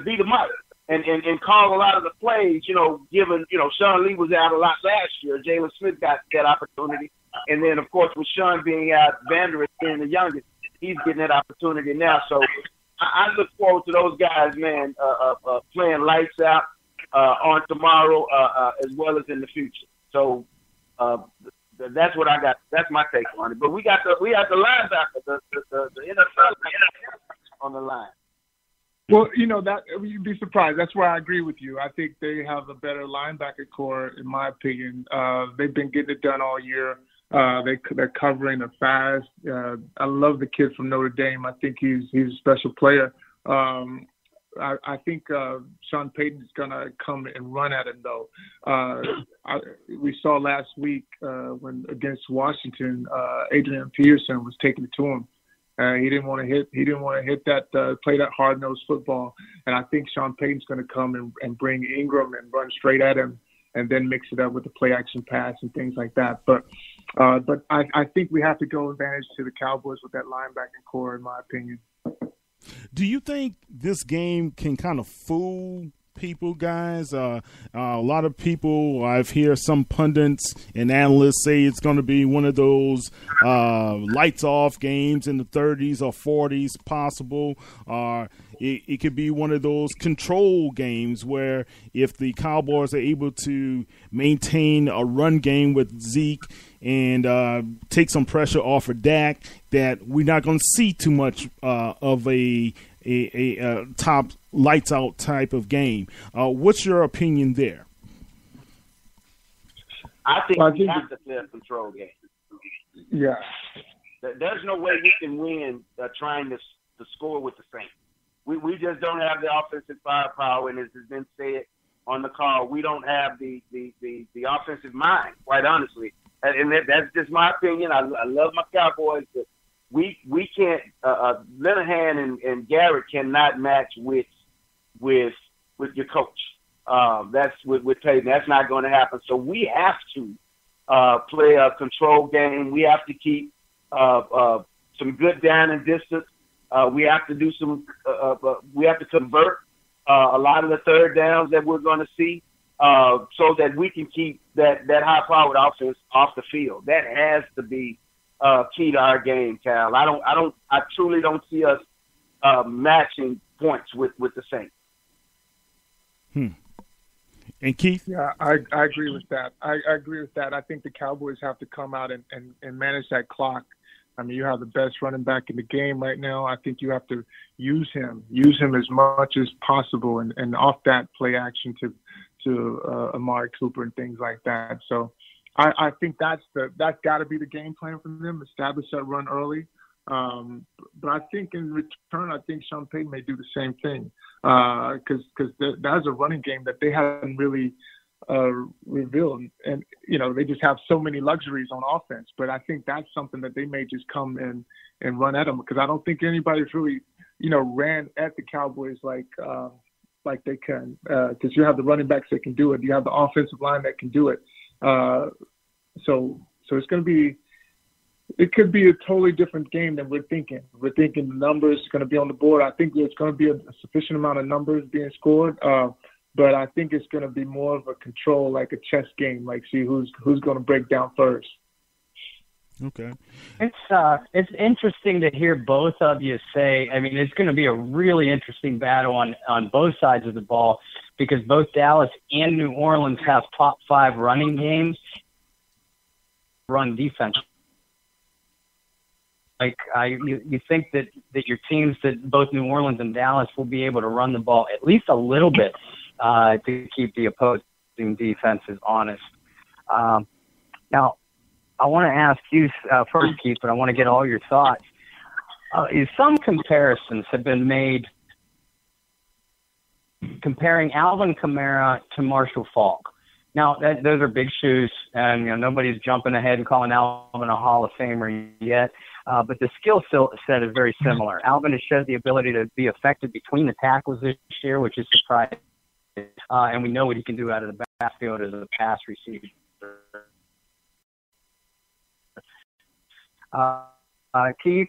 be the mic and call a lot of the plays, given, Sean Lee was out a lot last year. Jalen Smith got that opportunity. And then, of course, with Sean being out, Vander Esch being the youngest, he's getting that opportunity now. So I look forward to those guys, man, playing lights out on tomorrow as well as in the future. So that's what I got. That's my take on it. But we got the linebacker, the NFL on the line. Well, that you'd be surprised. That's why I agree with you. I think they have a better linebacker core, in my opinion. They've been getting it done all year. They're covering it fast. I love the kid from Notre Dame. I think he's a special player. I think Sean Payton's going to come and run at him, though. We saw last week when against Washington, Adrian Peterson was taking it to him. He didn't want to hit that play that hard-nosed football. And I think Sean Payton's going to come and bring Ingram and run straight at him, and then mix it up with the play-action pass and things like that. But I think we have to go advantage to the Cowboys with that linebacking core, in my opinion. Do you think this game can kind of fool people, guys? A lot of people, I've heard some pundits and analysts say it's going to be one of those lights-off games in the 30s or 40s possible. It could be one of those control games where if the Cowboys are able to maintain a run game with Zeke and take some pressure off of Dak, that we're not going to see too much of a top lights out type of game. What's your opinion there? I think we have to play a control game. Yeah. There's no way we can win trying to score with the Saints. We just don't have the offensive firepower, and as has been said on the call, we don't have the offensive mind, quite honestly. And that's just my opinion. I love my Cowboys, but we can't. Linehan and Garrett cannot match with your coach. That's with Peyton. That's not going to happen. So we have to play a control game. We have to keep some good down and distance. We have to do some. We have to convert a lot of the third downs that we're going to see, so that we can keep that high-powered offense off the field. That has to be key to our game, Cal. I truly don't see us matching points with the Saints. And Keith? Yeah, I agree with that. I agree with that. I think the Cowboys have to come out and manage that clock. I mean, you have the best running back in the game right now. I think you have to use him as much as possible, and off that play action to Amari Cooper and things like that. So I think that's got to be the game plan for them. Establish that run early. But I think in return, I think Sean Payton may do the same thing because that's a running game that they haven't really revealed, and they just have so many luxuries on offense. But I think that's something that they may just come in and run at them, because I don't think anybody's really ran at the Cowboys like they can, because you have the running backs that can do it, you have the offensive line that can do it. So it's going to be. It could be a totally different game than we're thinking. We're thinking the numbers are going to be on the board. I think there's going to be a sufficient amount of numbers being scored. But I think it's going to be more of a control, like a chess game, like see who's going to break down first. Okay. It's interesting to hear both of you say. I mean, it's going to be a really interesting battle on both sides of the ball, because both Dallas and New Orleans have top 5 running games, run defense. Like you think that your teams, that both New Orleans and Dallas, will be able to run the ball at least a little bit to keep the opposing defenses honest. Now, I want to ask you first, Keith, but I want to get all your thoughts. Some comparisons have been made comparing Alvin Kamara to Marshall Faulk. Now, those are big shoes, and nobody's jumping ahead and calling Alvin a Hall of Famer yet. But the skill set is very similar. Alvin has showed the ability to be effective between the tackles this year, which is surprising. And we know what he can do out of the backfield as a pass receiver. Keith,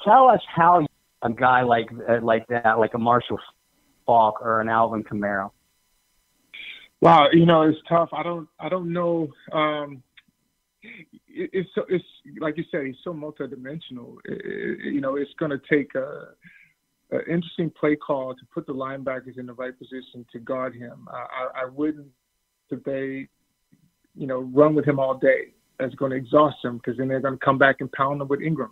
tell us how a guy like that, like a Marshall Faulk or an Alvin Kamara. Wow, it's tough. I don't know. It's like you said, he's so multidimensional. It's going to take an interesting play call to put the linebackers in the right position to guard him. I wouldn't today, run with him all day. That's going to exhaust him, because then they're going to come back and pound him with Ingram.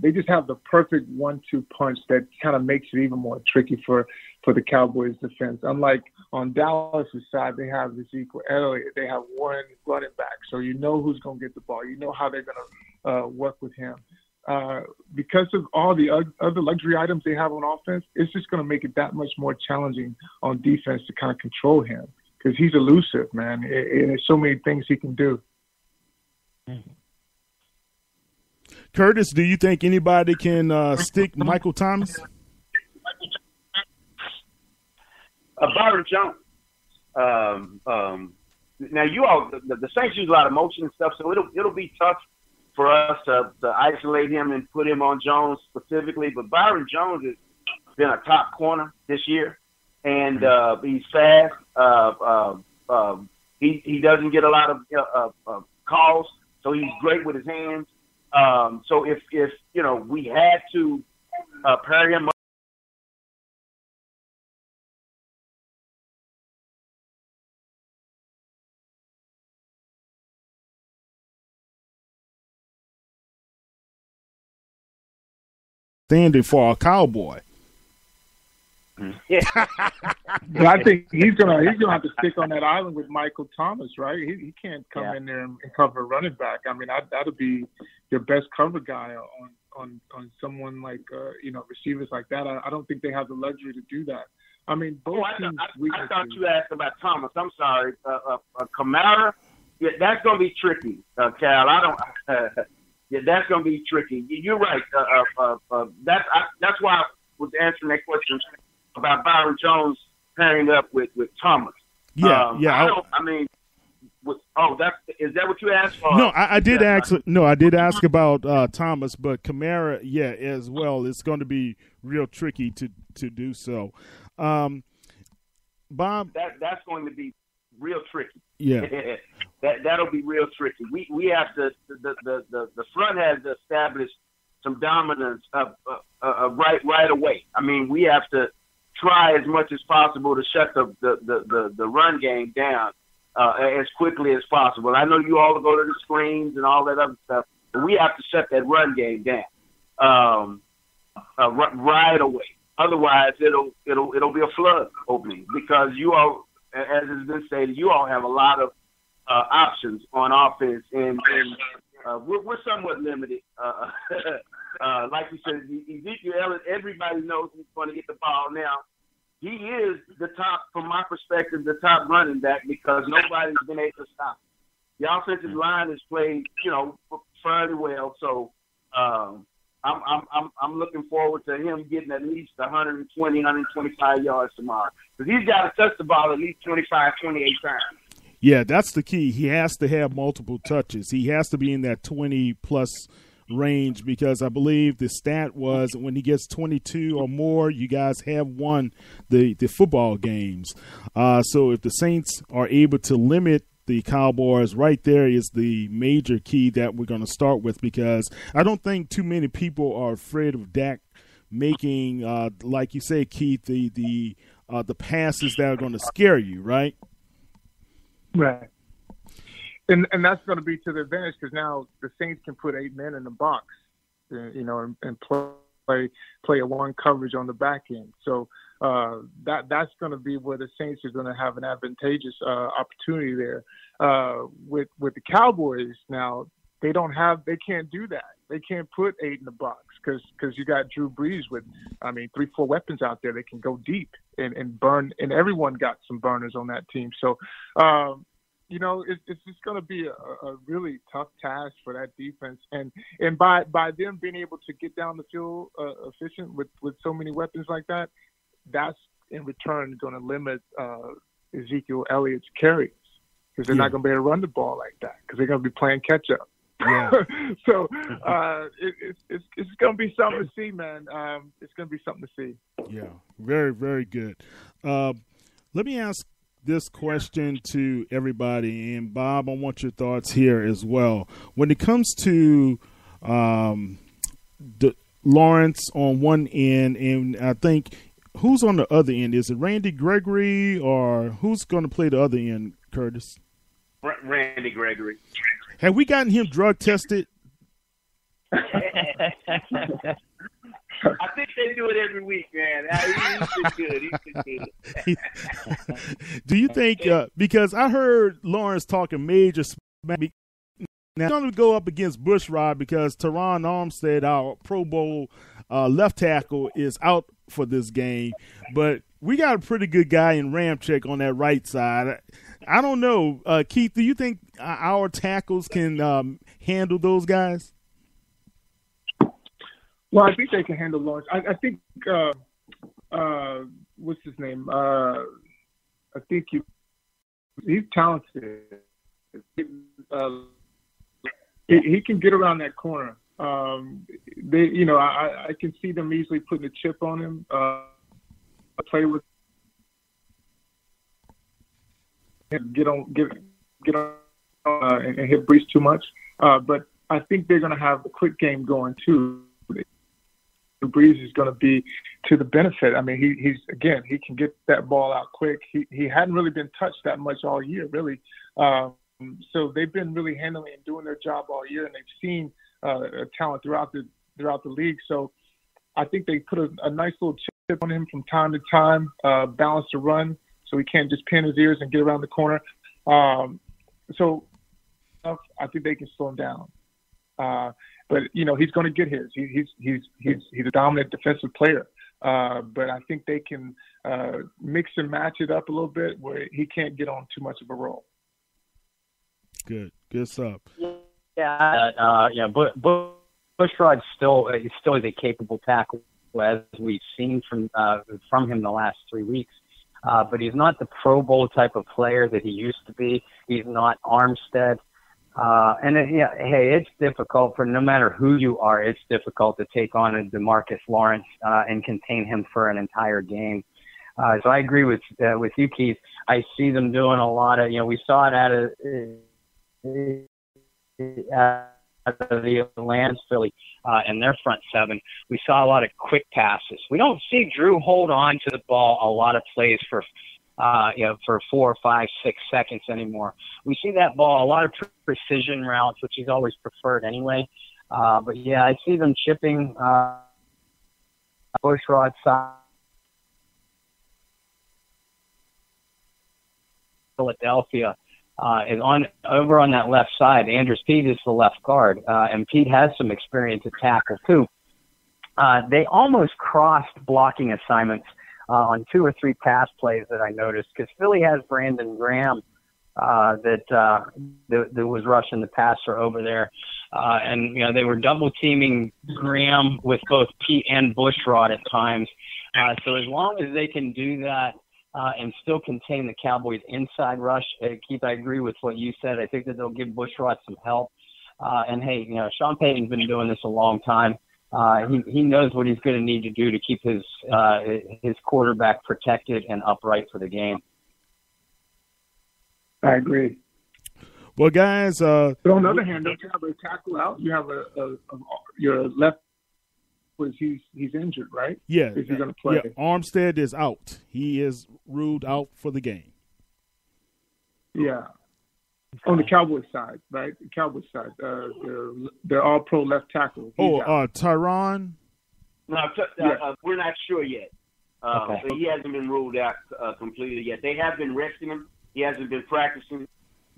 They just have the perfect 1-2 punch that kind of makes it even more tricky for the Cowboys defense. Unlike on Dallas' side, they have Ezekiel Elliott. They have one running back. So you know who's going to get the ball. You know how they're going to work with him. Because of all the other luxury items they have on offense, it's just going to make it that much more challenging on defense to kind of control him, because he's elusive, man. And there's so many things he can do. Curtis, do you think anybody can stick Michael Thomas? Byron Jones. Now, you all, the Saints use a lot of motion and stuff, so it'll be tough for us to isolate him and put him on Jones specifically. But Byron Jones has been a top corner this year, and he's fast. He doesn't get a lot of calls, so he's great with his hands. So if we had to pair him up, standing for a Cowboy. Yeah. But I think he's gonna have to stick on that island with Michael Thomas, right? He can't come in there and cover a running back. I mean, that'll be your best cover guy someone like receivers like that. I don't think they have the luxury to do that. I mean, both teams. I thought you asked about Thomas. I'm sorry, Kamara. Yeah, that's going to be tricky, Cal. I don't. Yeah, that's going to be tricky. You're right. That's why I was answering that question about Byron Jones pairing up with Thomas. Yeah, yeah. Is that what you asked for? No, I did ask. No, I did ask about Thomas, but Kamara, yeah, as well. It's going to be real tricky to do so. Bob, that's going to be real tricky. Yeah, that'll be real tricky. We have to the front has to establish some dominance right away. I mean, we have to try as much as possible to shut the run game down as quickly as possible. I know you all go to the screens and all that other stuff, but we have to shut that run game down right away. Otherwise, it'll be a flood opening because you all, as has been stated, you all have a lot of options on offense, and we're somewhat limited. Like you said, Ezekiel Elliott, everybody knows he's going to get the ball now. He is the top, from my perspective, the top running back because nobody's been able to stop him. The offensive line has played, fairly well. So I'm looking forward to him getting at least 120, 125 yards tomorrow because he's got to touch the ball at least 25, 28 times. Yeah, that's the key. He has to have multiple touches. He has to be in that 20-plus range because I believe the stat was when he gets 22 or more, you guys have won the football games. So if the Saints are able to limit the Cowboys, right there is the major key that we're going to start with because I don't think too many people are afraid of Dak making, like you say, Keith, the passes that are going to scare you, right? Right. And that's going to be to the advantage because now the Saints can put 8 men in the box, and play a one coverage on the back end. So that's going to be where the Saints are going to have an advantageous opportunity there. With the Cowboys now, they can't do that. They can't put 8 in the box because you got Drew Brees with, 3-4 weapons out there that can go deep and burn, and everyone got some burners on that team. So. It's just going to be a really tough task for that defense, and by them being able to get down the field efficient with so many weapons like that, that's in return going to limit Ezekiel Elliott's carries because they're not going to be able to run the ball like that because they're going to be playing catch up. Yeah. So it's going to be something to see, man. It's going to be something to see. Yeah, very, very good. Let me ask this question to everybody, and Bob, I want your thoughts here as well. When it comes to Lawrence on one end, and I think who's on the other end? Is it Randy Gregory, or who's going to play the other end, Curtis? Randy Gregory. Have we gotten him drug tested? I think they do it every week, man. He's been good. Do you think, because I heard Lawrence talking major smack, now going to go up against Bushrod because Teron Armstead, our Pro Bowl left tackle, is out for this game. But we got a pretty good guy in Ramczyk on that right side. I don't know. Keith, do you think our tackles can handle those guys? Well, I think they can handle Lawrence. I think what's his name? I think he's talented. He can get around that corner. I can see them easily putting a chip on him. Play with, get on, and hit Brees too much. But I think they're going to have a quick game going too. Brees is going to be to the benefit. I mean, he can get that ball out quick. He hadn't really been touched that much all year, really. So they've been really handling and doing their job all year, and they've seen talent throughout the league. So I think they put a nice little chip on him from time to time, balance the run, so he can't just pin his ears and get around the corner. So I think they can slow him down. But he's going to get his. He's a dominant defensive player. But I think they can mix and match it up a little bit where he can't get on too much of a roll. Good stuff. Yeah. Bushrod still is a capable tackle, as we've seen from him the last 3 weeks. But he's not the Pro Bowl type of player that he used to be. He's not Armstead. It's difficult for no matter who you are. It's difficult to take on a DeMarcus Lawrence and contain him for an entire game. So I agree with you, Keith. I see them doing a lot of. We saw it out of the Lance Philly and their front seven. We saw a lot of quick passes. We don't see Drew hold on to the ball a lot of plays for 4, 5, 6 seconds anymore. We see that ball, a lot of precision routes, which he's always preferred anyway. But yeah, I see them chipping Bushrod side. Philadelphia is over on that left side. Andrews Pete is the left guard, and Pete has some experience at tackle too. They almost crossed blocking assignments on 2 or 3 pass plays that I noticed, because Philly has Brandon Graham that was rushing the passer over there, and they were double teaming Graham with both Pete and Bushrod at times. So as long as they can do that and still contain the Cowboys' inside rush, Keith, I agree with what you said. I think that they'll give Bushrod some help. And hey, Sean Payton's been doing this a long time. He knows what he's going to need to do to keep his quarterback protected and upright for the game. I agree. Well, guys. But on the other hand, don't you have a tackle out? You have your left. He's injured, right? Yeah. Is he going to play? Yeah, Armstead is out. He is ruled out for the game. Yeah. On the Cowboys side, right? The Cowboys side, they're all pro left tackle. Tyron? No, we're not sure yet. Okay. So he hasn't been ruled out completely yet. They have been resting him. He hasn't been practicing,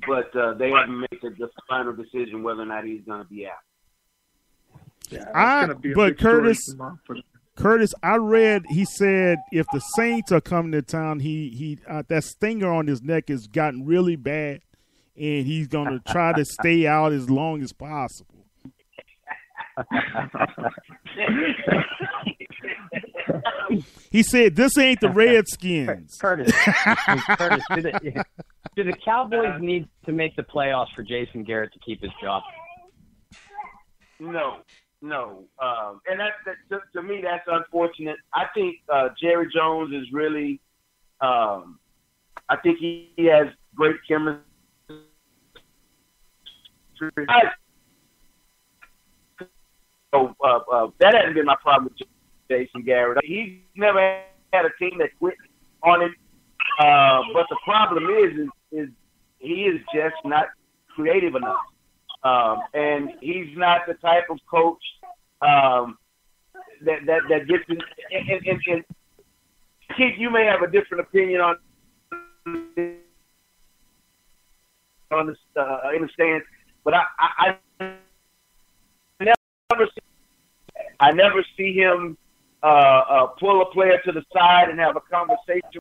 but they haven't made the final decision whether or not he's going to be out. Yeah, Curtis, I read he said if the Saints are coming to town, he that stinger on his neck has gotten really bad, and he's going to try to stay out as long as possible. He said, "This ain't the Redskins." Curtis, do the Cowboys need to make the playoffs for Jason Garrett to keep his job? No. And that to me, that's unfortunate. I think Jerry Jones is really I think he has great chemistry. That hasn't been my problem with Jason Garrett. He's never had a team that quit on him. But the problem is he is just not creative enough. And he's not the type of coach that gets in. And Keith, you may have a different opinion on this in the stands, but I never see him pull a player to the side and have a conversation.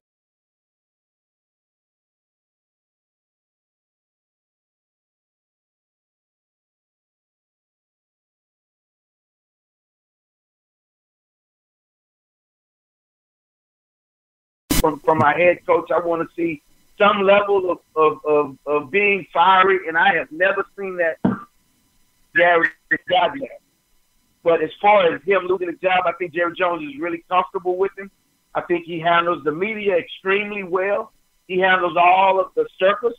From my head coach, I want to see some level of being fiery, and I have never seen that Jerry got that. But as far as him losing his job, I think Jerry Jones is really comfortable with him. I think he handles the media extremely well. He handles all of the circus,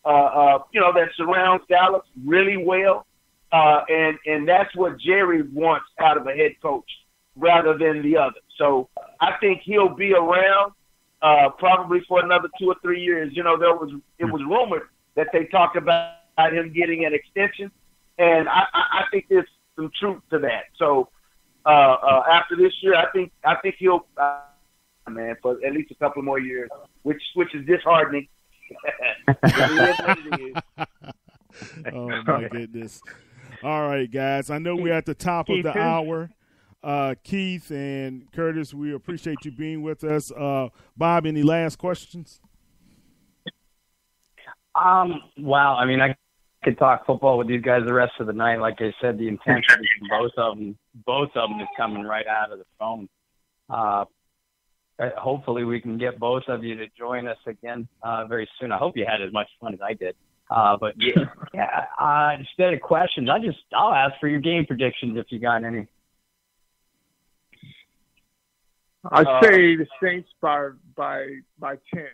that surrounds Dallas really well. And that's what Jerry wants out of a head coach rather than the other. So I think he'll be around probably for another 2 or 3 years. It was rumored that they talked about him getting an extension, and I think there's some truth to that. So after this year, I think he'll for at least a couple more years, which is disheartening. Oh my goodness. All right, guys. I know we're at the top of the hour. Keith and Curtis, we appreciate you being with us. Bob, any last questions? Wow. I mean, I could talk football with these guys the rest of the night. Like I said, the intensity from both of them is coming right out of the phone. Hopefully we can get both of you to join us again very soon. I hope you had as much fun as I did. But instead of questions, I'll ask for your game predictions if you got any. I say the Saints by 10.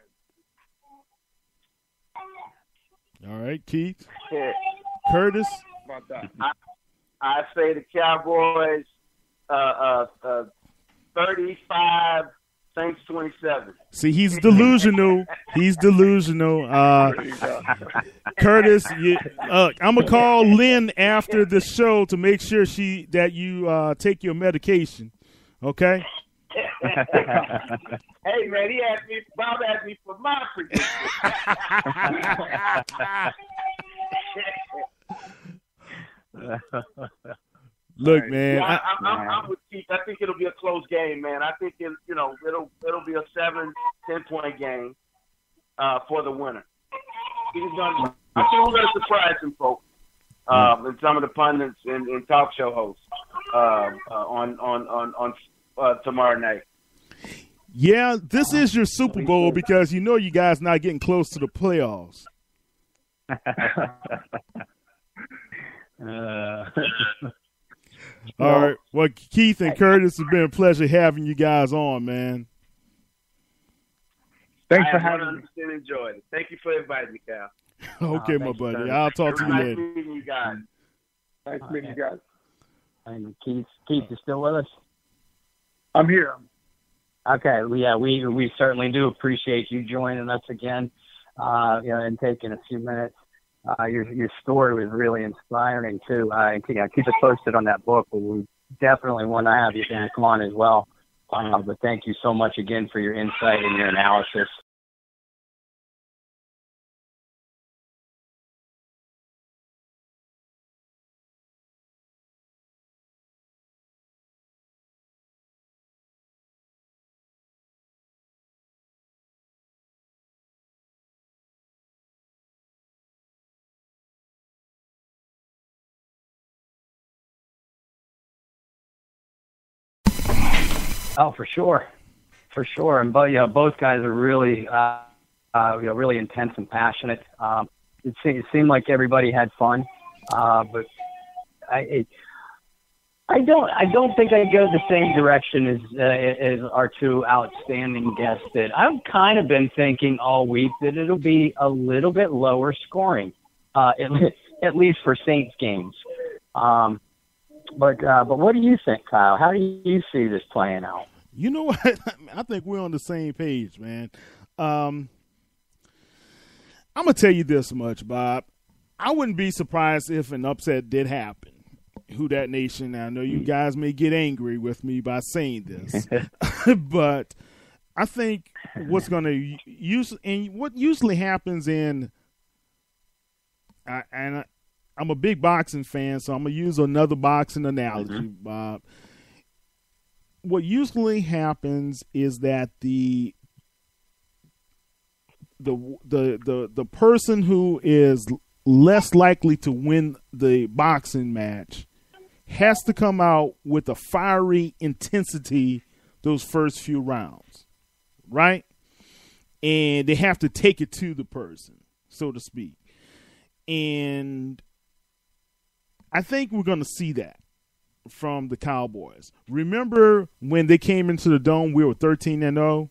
All right, Keith. Curtis. About that. I say the Cowboys 35, Saints 27. See, he's delusional. Curtis, I'm gonna call Lynn after the show to make sure that you take your medication. Okay. Hey man, Bob asked me for my prediction. Look, man. Yeah, I'm with Keith. I think it'll be a close game, man. I think it'll be a 7-10 point game for the winner. I think we're gonna surprise some folks, and some of the pundits and talk show hosts on tomorrow night. Yeah, this is your Super Bowl because you guys not getting close to the playoffs. All right. Well, Keith and Curtis, it's been a pleasure having you guys on, man. Thanks for having me. I enjoyed it. Thank you for inviting me, Cal. Okay, my buddy. I'll talk to you later. Nice meeting you guys. Nice meeting you guys. And Keith, you still with us? I'm here. Okay. Yeah, we certainly do appreciate you joining us again, and taking a few minutes. Your story was really inspiring too. Keep us posted on that book. We definitely want to have you come on as well. But thank you so much again for your insight and your analysis. Oh, for sure. And both guys are really, really intense and passionate. It seemed like everybody had fun, but I don't think I go the same direction as our two outstanding guests did. I've kind of been thinking all week that it'll be a little bit lower scoring, at least for Saints games. But what do you think, Kyle? How do you see this playing out? You know what? I think we're on the same page, man. I'm going to tell you this much, Bob. I wouldn't be surprised if an upset did happen. Who Dat Nation, I know you guys may get angry with me by saying this, but I think what's going to use and what usually happens I'm a big boxing fan, so I'm going to use another boxing analogy, Bob. What usually happens is that the person who is less likely to win the boxing match has to come out with a fiery intensity those first few rounds, right? And they have to take it to the person, so to speak. And I think we're going to see that from the Cowboys. Remember when they came into the Dome, we were 13-0?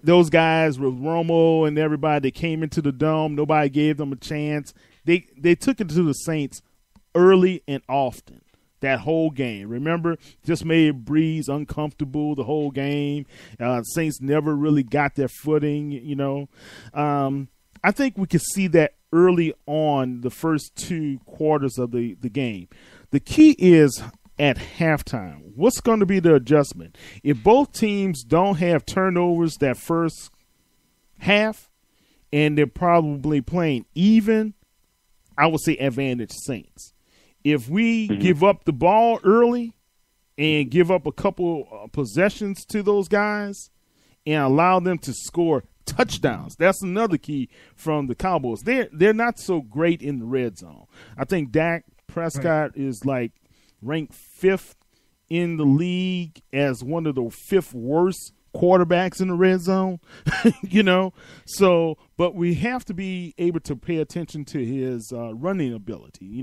Those guys with Romo and everybody that came into the Dome, nobody gave them a chance. They took it to the Saints early and often, that whole game. Remember, just made Breeze uncomfortable the whole game. Saints never really got their footing, I think we can see that early on the first two quarters of the game. The key is at halftime. What's going to be the adjustment? If both teams don't have turnovers that first half and they're probably playing even, I would say advantage Saints. if we give up the ball early and give up a couple possessions to those guys and allow them to score touchdowns. That's another key from the Cowboys. They're not so great in the red zone. I think Dak Prescott is like ranked 5th in the league as one of the 5th worst quarterbacks in the red zone, So, but we have to be able to pay attention to his running ability.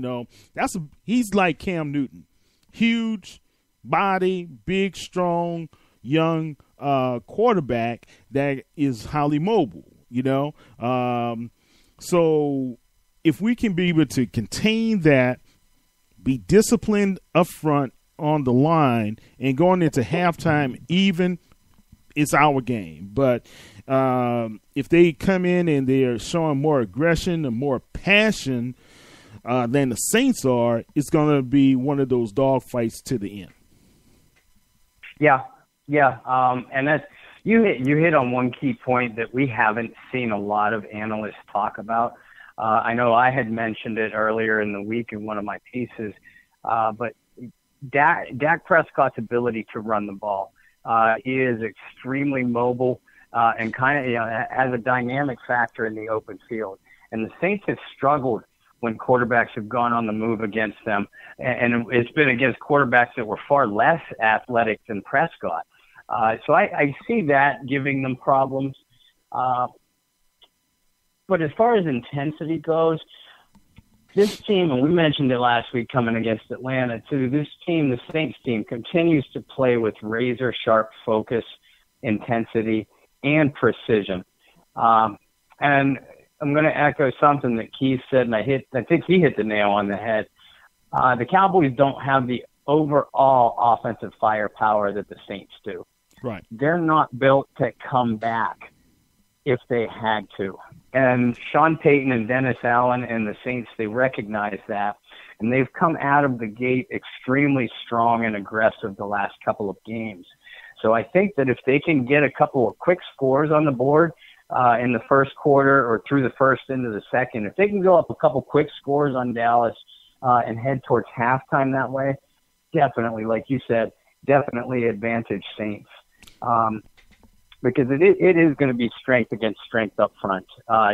He's like Cam Newton, huge body, big, strong, young quarterback that is highly mobile. So if we can be able to contain that, be disciplined up front on the line, and going into halftime even, it's our game. But if they come in and they're showing more aggression and more passion than the Saints are, it's going to be one of those dogfights to the end. Yeah. And that's you hit on one key point that we haven't seen a lot of analysts talk about. I know I had mentioned it earlier in the week in one of my pieces, but Dak Prescott's ability to run the ball. He is extremely mobile and kind of has a dynamic factor in the open field. And the Saints have struggled when quarterbacks have gone on the move against them, and it's been against quarterbacks that were far less athletic than Prescott. So I see that giving them problems. But as far as intensity goes, this team, and we mentioned it last week coming against Atlanta too, this team, the Saints team, continues to play with razor-sharp focus, intensity, and precision. And I'm going to echo something that Keith said, and I think he hit the nail on the head. The Cowboys don't have the overall offensive firepower that the Saints do. Right. They're not built to come back if they had to. And Sean Payton and Dennis Allen and the Saints, they recognize that. And they've come out of the gate extremely strong and aggressive the last couple of games. So I think that if they can get a couple of quick scores on the board in the first quarter or through the first into the second, if they can go up a couple quick scores on Dallas and head towards halftime that way, definitely, like you said, definitely advantage Saints. Because it is going to be strength against strength up front.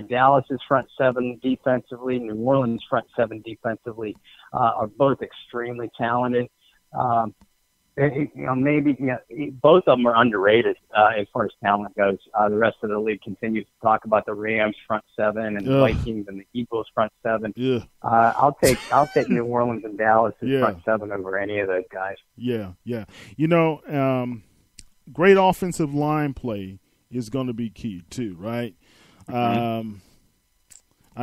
Dallas's front seven defensively, New Orleans' front seven defensively are both extremely talented. Maybe both of them are underrated as far as talent goes. The rest of the league continues to talk about the Rams' front seven and the Vikings and the Eagles' front seven. Yeah. I'll take New Orleans and Dallas' front seven over any of those guys. Yeah. Great offensive line play is going to be key too, right? I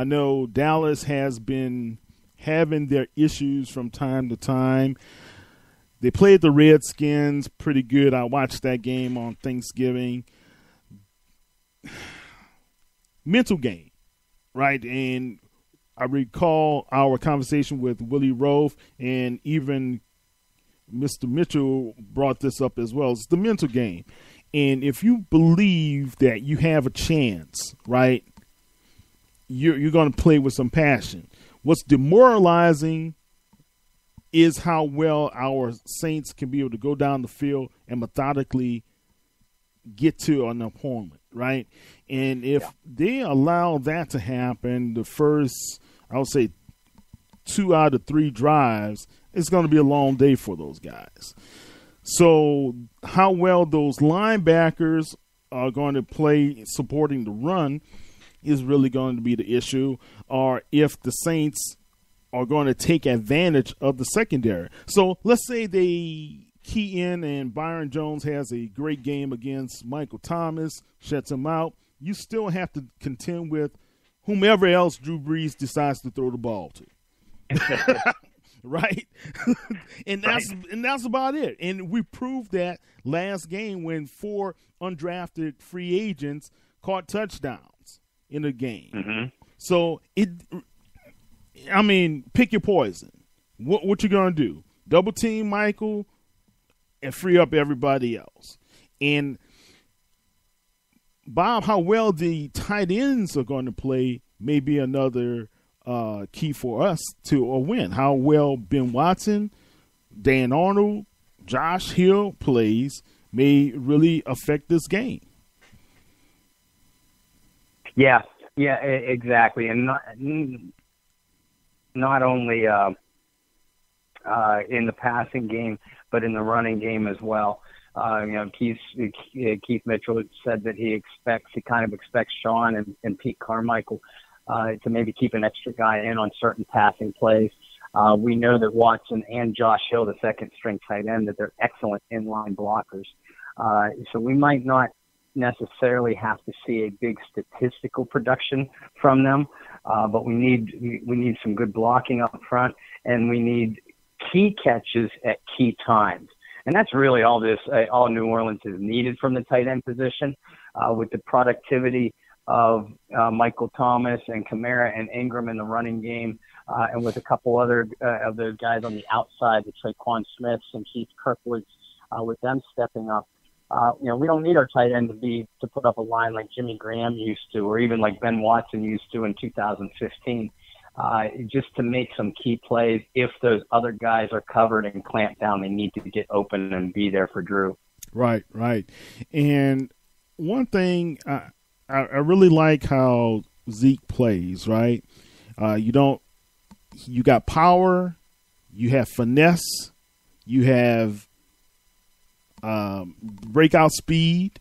know Dallas has been having their issues from time to time. They played the Redskins pretty good. I watched that game on Thanksgiving. Mental game, right? And I recall our conversation with Willie Rofe, and even Mr. Mitchell brought this up as well. It's the mental game. And if you believe that you have a chance, right, you're going to play with some passion. What's demoralizing is how well our Saints can be able to go down the field and methodically get to an opponent, right? And if they allow that to happen, the first, I would say, 2 out of 3 drives, it's going to be a long day for those guys. So how well those linebackers are going to play supporting the run is really going to be the issue, or if the Saints are going to take advantage of the secondary. So let's say they key in and Byron Jones has a great game against Michael Thomas, shuts him out. You still have to contend with whomever else Drew Brees decides to throw the ball to. Right? and that's about it. And we proved that last game when 4 undrafted free agents caught touchdowns in a game. Mm-hmm. So pick your poison. What you gonna do? Double team Michael and free up everybody else. And Bob, how well the tight ends are going to play may be another key for us to a win. How well Ben Watson, Dan Arnold, Josh Hill plays may really affect this game. Yeah, exactly. And not only in the passing game, but in the running game as well. Keith Mitchell said that he kind of expects Sean and Pete Carmichael to maybe keep an extra guy in on certain passing plays. We know that Watson and Josh Hill, the second string tight end, that they're excellent inline blockers. So we might not necessarily have to see a big statistical production from them, but we need some good blocking up front, and we need key catches at key times. And that's really all New Orleans has needed from the tight end position, with the productivity of Michael Thomas and Kamara and Ingram in the running game, and with a couple other of those guys on the outside, the Traquan Smiths and Keith Kirkwoods, with them stepping up. We don't need our tight end to put up a line like Jimmy Graham used to, or even like Ben Watson used to in 2015. Just to make some key plays. If those other guys are covered and clamped down, they need to get open and be there for Drew. Right. And one thing, I really like how Zeke plays, right? You got power, you have finesse, you have breakout speed,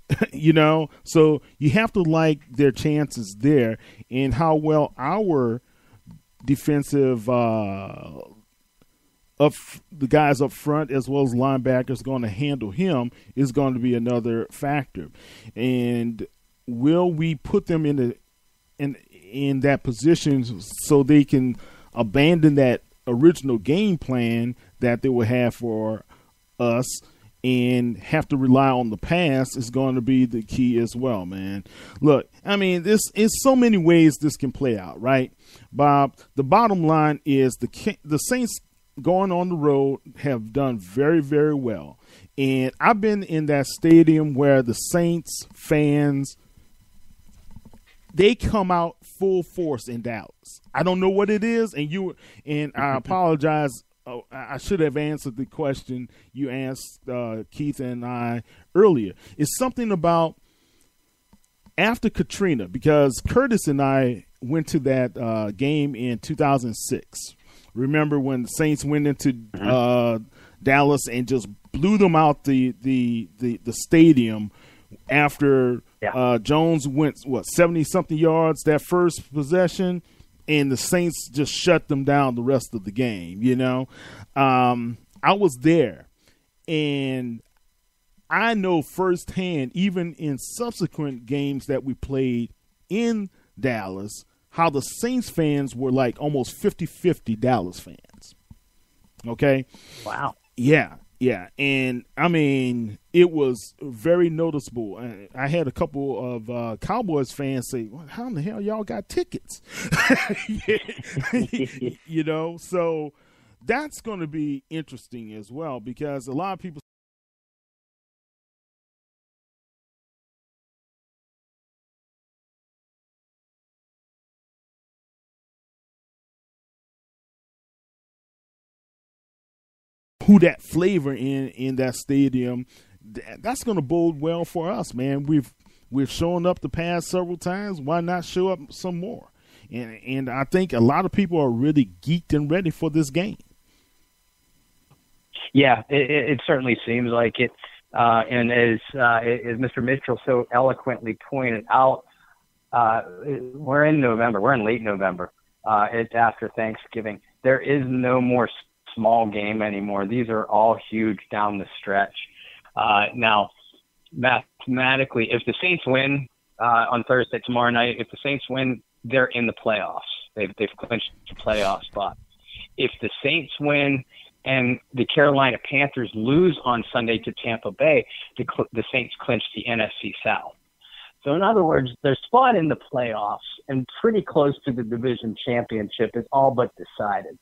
so you have to like their chances there, and how well our defensive the guys up front as well as linebackers going to handle him is going to be another factor. And will we put them in that position so they can abandon that original game plan that they will have for us and have to rely on the pass is going to be the key as well, man. Look, I mean, this is so many ways this can play out, right? Bob, the bottom line is the Saints going on the road have done very, very well. And I've been in that stadium where the Saints fans, they come out full force in Dallas. I don't know what it is, and I apologize. I should have answered the question you asked Keith and I earlier. It's something about after Katrina, because Curtis and I went to that game in 2006. Remember when the Saints went into Dallas and just blew them out the stadium after Jones went 70-something yards that first possession, and the Saints just shut them down the rest of the game. I was there, and I know firsthand, even in subsequent games that we played in Dallas, how the Saints fans were like almost 50-50 Dallas fans. Okay? Wow. Yeah. And, I mean, it was very noticeable. I had a couple of Cowboys fans say, well, how in the hell y'all got tickets? So that's going to be interesting as well, because a lot of people who that flavor in that stadium, that's going to bode well for us, man. We've shown up the past several times. Why not show up some more? And I think a lot of people are really geeked and ready for this game. Yeah, it certainly seems like it. And as Mr. Mitchell so eloquently pointed out, we're in November. We're in late November. It's after Thanksgiving. There is no more small game anymore. These are all huge down the stretch. Now, mathematically, if the Saints win on Thursday, tomorrow night, if the Saints win, they're in the playoffs. They've clinched the playoff spot. If the Saints win and the Carolina Panthers lose on Sunday to Tampa Bay, the Saints clinch the NFC South. So in other words, their spot in the playoffs and pretty close to the division championship is all but decided.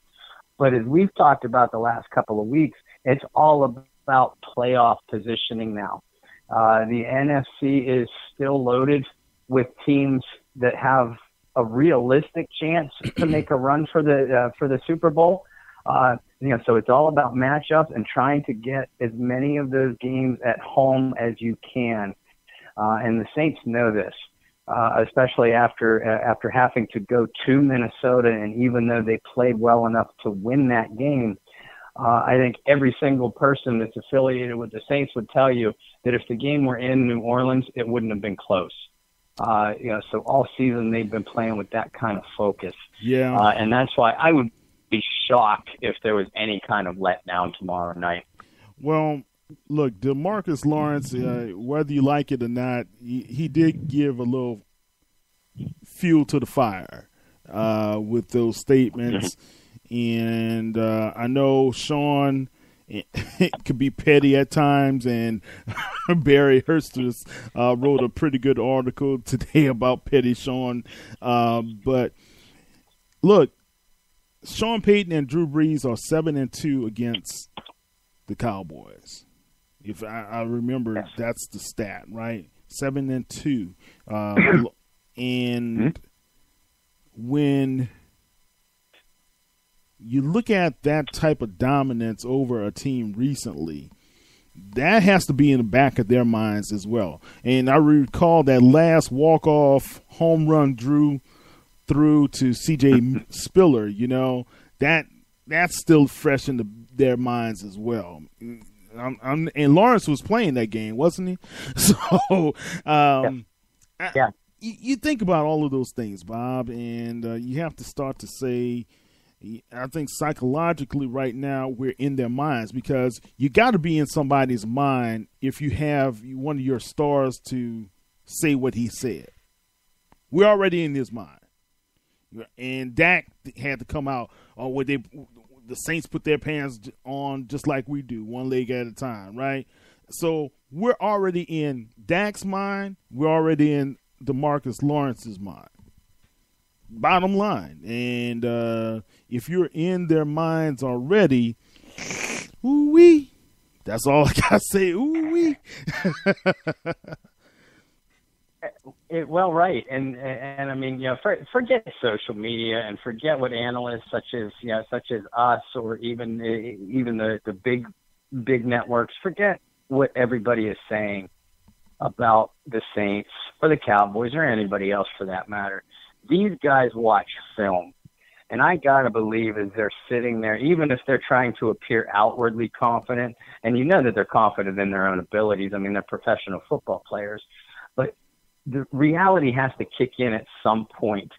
But as we've talked about the last couple of weeks, it's all about playoff positioning now. The NFC is still loaded with teams that have a realistic chance to make a run for the Super Bowl. So it's all about matchups and trying to get as many of those games at home as you can. And the Saints know this, especially after having to go to Minnesota. And even though they played well enough to win that game, I think every single person that's affiliated with the Saints would tell you that if the game were in New Orleans, it wouldn't have been close. So all season they've been playing with that kind of focus. Yeah. And that's why I would be shocked if there was any kind of letdown tomorrow night. Well, look, DeMarcus Lawrence, whether you like it or not, he did give a little fuel to the fire with those statements. And I know Sean could be petty at times, and Barry Hursters wrote a pretty good article today about petty Sean. But look, Sean Payton and Drew Brees are 7-2 against the Cowboys. If I remember, that's the stat, right? 7-2, and when you look at that type of dominance over a team recently, that has to be in the back of their minds as well. And I recall that last walk-off home run Drew threw to C.J. Spiller, that's still fresh in their minds as well. And Lawrence was playing that game, wasn't he? So, you think about all of those things, Bob, and you have to start to say, I think psychologically right now we're in their minds, because you got to be in somebody's mind if you have one of your stars to say what he said. We're already in his mind. And Dak had to come out the Saints put their pants on just like we do, one leg at a time, right? So we're already in Dak's mind. We're already in DeMarcus Lawrence's mind. Bottom line. And if you're in their minds already, ooh-wee. That's all I got to say, ooh-wee. Well, right, and I mean, forget social media and forget what analysts such as us or even the big networks. Forget what everybody is saying about the Saints or the Cowboys or anybody else for that matter. These guys watch film, and I gotta believe as they're sitting there, even if they're trying to appear outwardly confident, and that they're confident in their own abilities. I mean, they're professional football players, but the reality has to kick in at some point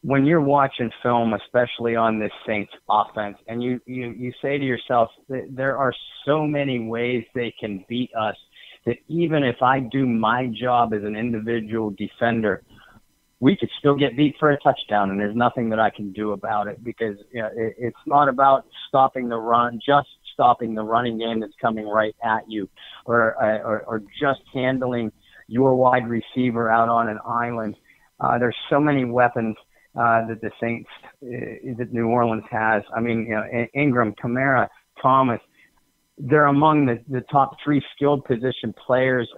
when you're watching film, especially on this Saints offense, and you say to yourself that there are so many ways they can beat us that even if I do my job as an individual defender, we could still get beat for a touchdown, and there's nothing that I can do about it, because it's not about stopping the run, just stopping the running game that's coming right at you, or just handling your wide receiver out on an island. There's so many weapons that the Saints, that New Orleans has. I mean, Ingram, Kamara, Thomas, they're among the top 3 skilled position players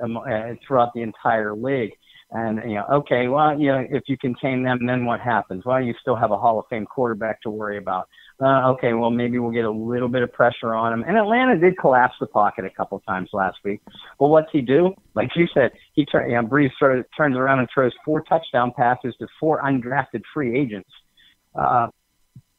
throughout the entire league. And, if you contain them, then what happens? Well, you still have a Hall of Fame quarterback to worry about. Maybe we'll get a little bit of pressure on him. And Atlanta did collapse the pocket a couple of times last week. Well, what's he do? Like you said, Brees turns around and throws 4 touchdown passes to 4 undrafted free agents. How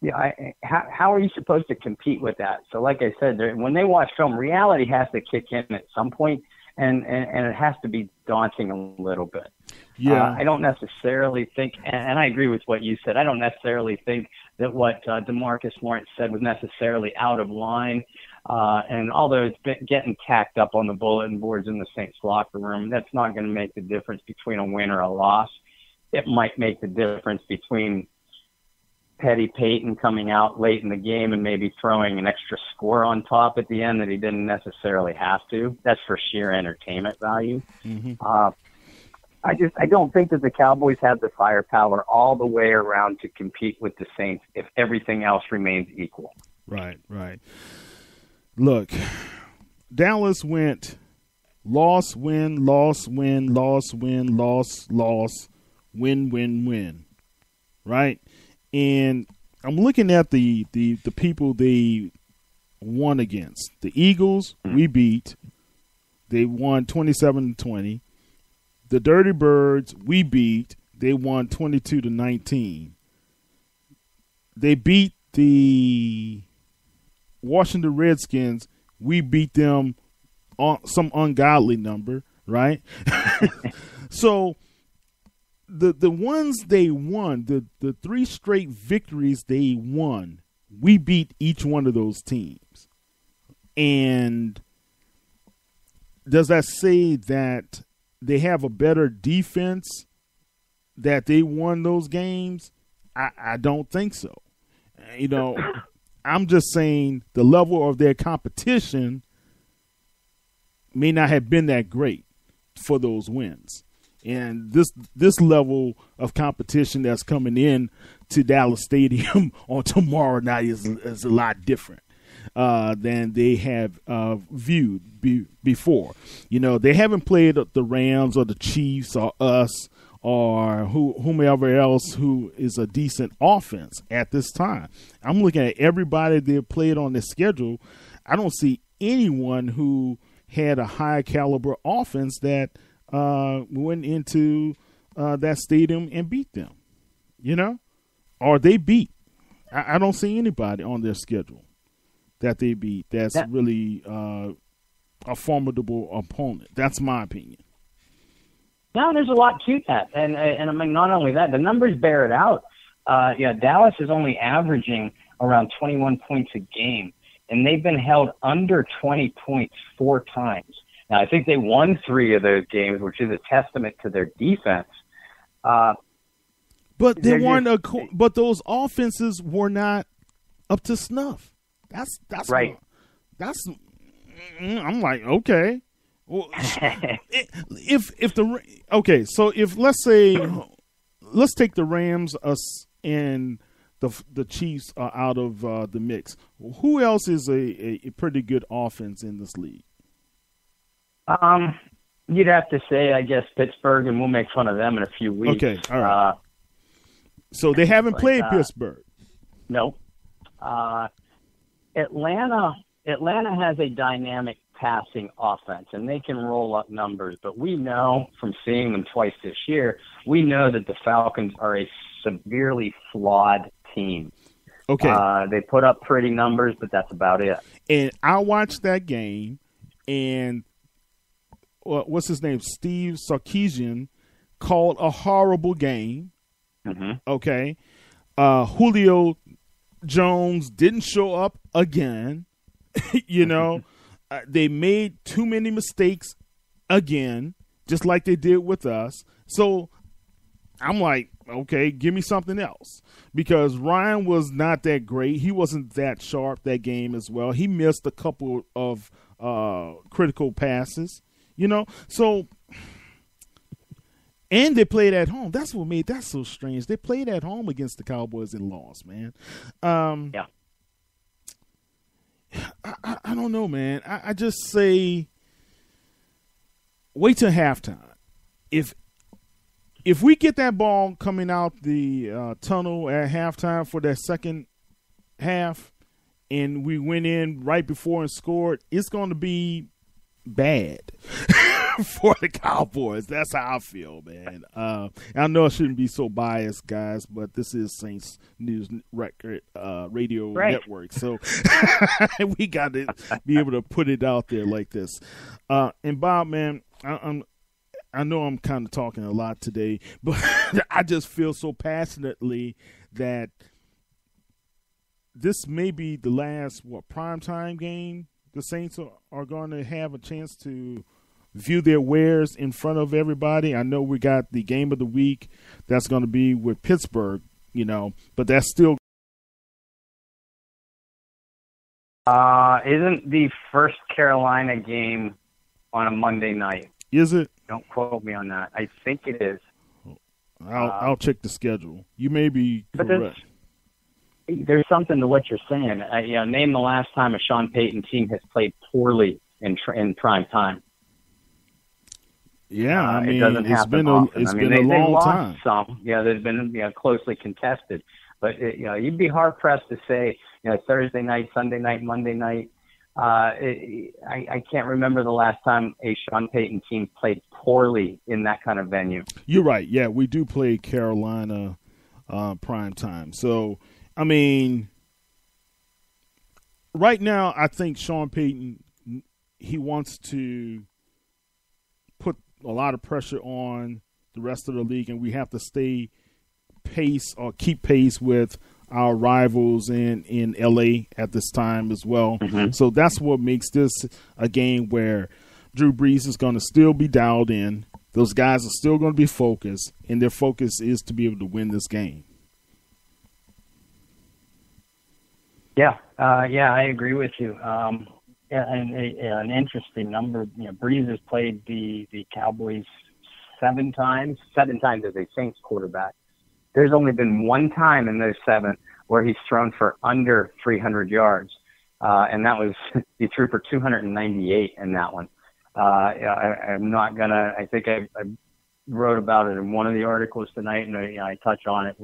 are you supposed to compete with that? So like I said, when they watch film, reality has to kick in at some point, and it has to be daunting a little bit. Yeah. I don't necessarily think, and I agree with what you said, I don't necessarily think that what DeMarcus Lawrence said was necessarily out of line. And although it's been getting tacked up on the bulletin boards in the Saints locker room, that's not going to make the difference between a win or a loss. It might make the difference between Petty Payton coming out late in the game and maybe throwing an extra score on top at the end that he didn't necessarily have to. That's for sheer entertainment value. Mm-hmm. I don't think that the Cowboys have the firepower all the way around to compete with the Saints if everything else remains equal. Right. Look, Dallas went loss, win, loss, win, loss, win, loss, loss, win, win, win. right? And I'm looking at the people they won against. The Eagles, we beat. They won 27-20. The Dirty Birds, we beat. They won 22-19. They beat the Washington Redskins. We beat them on some ungodly number, right? So the ones they won, the 3 straight victories they won, we beat each one of those teams. And does that say that they have a better defense that they won those games? I don't think so. You know, I'm just saying the level of their competition may not have been that great for those wins. And this level of competition that's coming in to Dallas Stadium on tomorrow night is a lot different than they have viewed before. You know, they haven't played the Rams or the Chiefs or us or whomever else who is a decent offense at this time. I'm looking at everybody they've played on their schedule. I don't see anyone who had a high caliber offense that went into that stadium and beat them, you know, or they beat. I don't see anybody on their schedule that they beat that's really a formidable opponent. That's my opinion. No, there's a lot to that, and I mean, not only that, the numbers bear it out. Dallas is only averaging around 21 points a game, and they've been held under 20 points 4 times. Now, I think they won 3 of those games, which is a testament to their defense. But they weren't. But those offenses were not up to snuff. That's right. I'm like, okay. Well, if let's take the Rams, us, and the Chiefs are out of the mix. Who else is a pretty good offense in this league? You'd have to say, I guess, Pittsburgh, and we'll make fun of them in a few weeks. Okay, all right. So they haven't played Pittsburgh. No. Atlanta has a dynamic passing offense, and they can roll up numbers. But we know from seeing them twice this year, we know that the Falcons are a severely flawed team. Okay. They put up pretty numbers, but that's about it. And I watched that game, and what's his name? Steve Sarkisian called a horrible game. Mm-hmm. Okay. Julio Jones didn't show up again. You know, they made too many mistakes again, just like they did with us. So I'm like, okay, give me something else, because Ryan was not that great. He wasn't that sharp that game as well. He missed a couple of critical passes, you know. So, and they played at home. That's what made that so strange. They played at home against the Cowboys and lost, man. Yeah. I don't know, man. I just say wait till halftime. If we get that ball coming out the tunnel at halftime for that second half, and we went in right before and scored, it's going to be bad for the Cowboys. That's how I feel, man. I know I shouldn't be so biased, guys, but this is Saints News Record Radio Network, so we got to be able to put it out there like this. And Bob, man, I know I'm kind of talking a lot today, but I just feel so passionately that this may be the last primetime game the Saints are going to have a chance to view their wares in front of everybody. I know we got the game of the week that's going to be with Pittsburgh, you know, but that's still. Isn't the first Carolina game on a Monday night? Is it? Don't quote me on that. I think it is. I'll check the schedule. You may be correct. There's something to what you're saying. Name the last time a Sean Payton team has played poorly in prime time. Yeah, I mean, it doesn't happen often. It's been a long time. Some, there's been closely contested, but you'd be hard pressed to say Thursday night, Sunday night, Monday night. I can't remember the last time a Sean Payton team played poorly in that kind of venue. You're right. Yeah, we do play Carolina prime time. So, I mean, right now, I think Sean Payton, he wants to put a lot of pressure on the rest of the league, and we have to stay pace or keep pace with our rivals in LA at this time as well. Mm-hmm. So that's what makes this a game where Drew Brees is going to still be dialed in. Those guys are still going to be focused, and their focus is to be able to win this game. Yeah, I agree with you. An interesting number. Brees has played the Cowboys 7 times as a Saints quarterback. There's only been one time in those 7 where he's thrown for under 300 yards, and that was he threw for 298 in that one. I'm not gonna. I think I wrote about it in one of the articles tonight, and I touch on it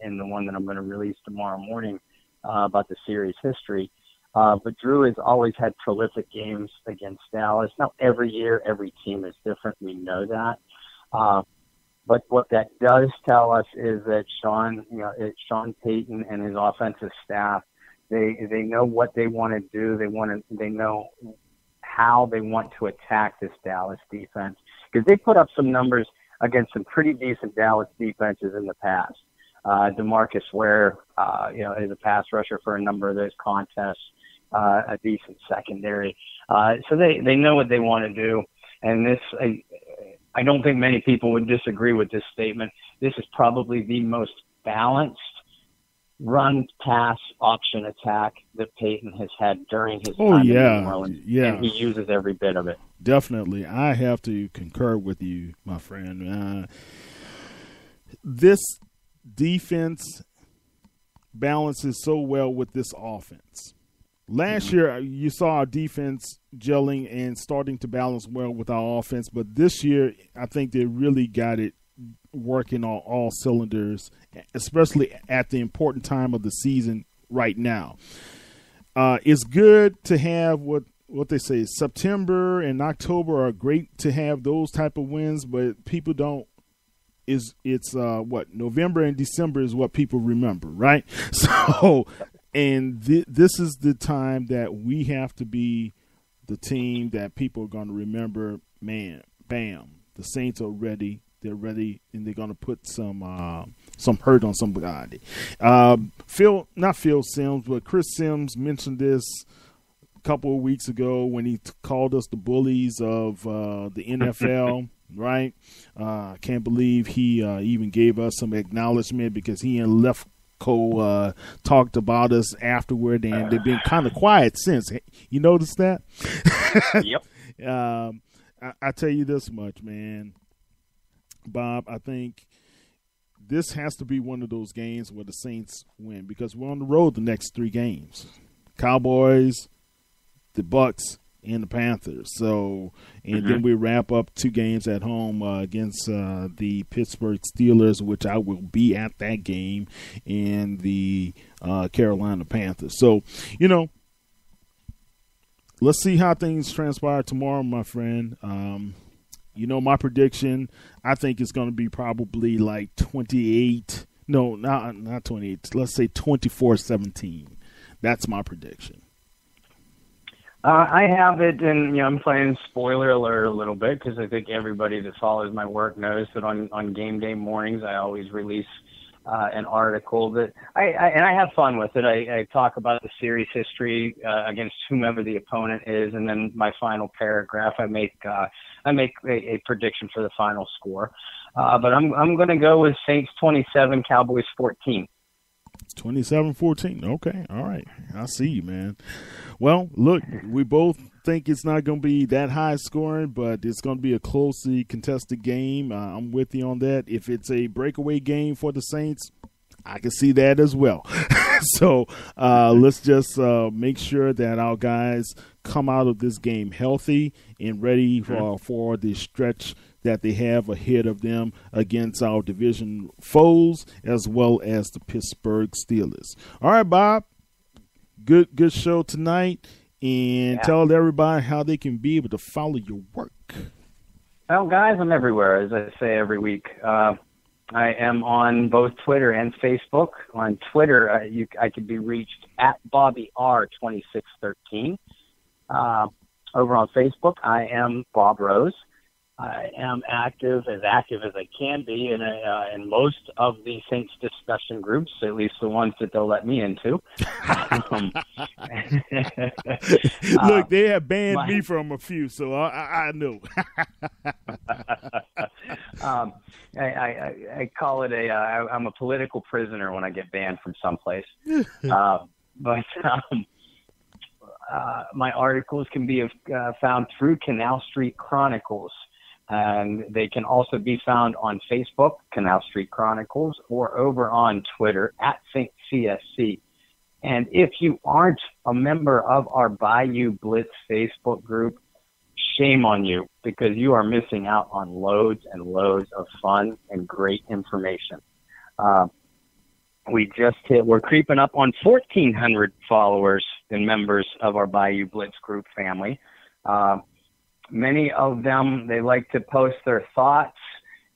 in the one that I'm going to release tomorrow morning about the series history. But Drew has always had prolific games against Dallas. Now, every year, every team is different. We know that. But what that does tell us is that Sean Payton and his offensive staff, they know what they want to do. They know how they want to attack this Dallas defense, because they put up some numbers against some pretty decent Dallas defenses in the past. DeMarcus Ware, is a pass rusher for a number of those contests. A decent secondary. So they know what they want to do. And this, I don't think many people would disagree with this statement. This is probably the most balanced run, pass, option attack that Payton has had during his time in New Orleans. Yeah. And he uses every bit of it. Definitely. I have to concur with you, my friend. This defense balances so well with this offense. Last year, you saw our defense gelling and starting to balance well with our offense, but this year, I think they really got it working on all cylinders, especially at the important time of the season right now. It's good to have what they say, September and October are great to have those type of wins, but people don't. It's November and December is what people remember, right? So. And this is the time that we have to be the team that people are going to remember. Man, bam, the Saints are ready. They're ready, and they're going to put some hurt on somebody. Not Phil Simms, but Chris Simms mentioned this a couple of weeks ago when he called us the bullies of the NFL. Right? I can't believe he even gave us some acknowledgement, because he and Lefko talked about us afterward, and they've been kind of quiet since. You notice that? Yep. I tell you this much, man, Bob, I think this has to be one of those games where the Saints win, because we're on the road the next 3 games. Cowboys, the Bucks, and the Panthers. So, and then we wrap up 2 games at home against the Pittsburgh Steelers, which I will be at that game, and the Carolina Panthers. So, let's see how things transpire tomorrow, my friend. My prediction, I think it's going to be probably like 28. No, not 28. Let's say 24-17. That's my prediction. I have it, and I'm playing spoiler alert a little bit, because I think everybody that follows my work knows that on game day mornings I always release an article that I have fun with it. I talk about the series history against whomever the opponent is, and then my final paragraph I make a prediction for the final score. But I'm going to go with Saints 27, Cowboys 14. 27-14. Okay. All right. I see you, man. Well, look, we both think it's not going to be that high scoring, but it's going to be a closely contested game. I'm with you on that. If it's a breakaway game for the Saints, I can see that as well. So let's just make sure that our guys come out of this game healthy and ready for the stretch that they have ahead of them against our division foes as well as the Pittsburgh Steelers. All right, Bob, good show tonight, and tell everybody how they can be able to follow your work. Well, guys, I'm everywhere, as I say every week. I am on both Twitter and Facebook. On Twitter, I can be reached at BobbyR2613. Over on Facebook, I am Bob Rose. I am active as I can be in most of the Saints discussion groups, at least the ones that they'll let me into. Look, they have banned me from a few, so I know. I call it I'm a political prisoner when I get banned from someplace. My articles can be found through Canal Street Chronicles, and they can also be found on Facebook, Canal Street Chronicles, or over on Twitter at SaintCSC. And if you aren't a member of our Bayou Blitz Facebook group, shame on you, because you are missing out on loads and loads of fun and great information. We're creeping up on 1,400 followers and members of our Bayou Blitz group family. Many of them, they like to post their thoughts,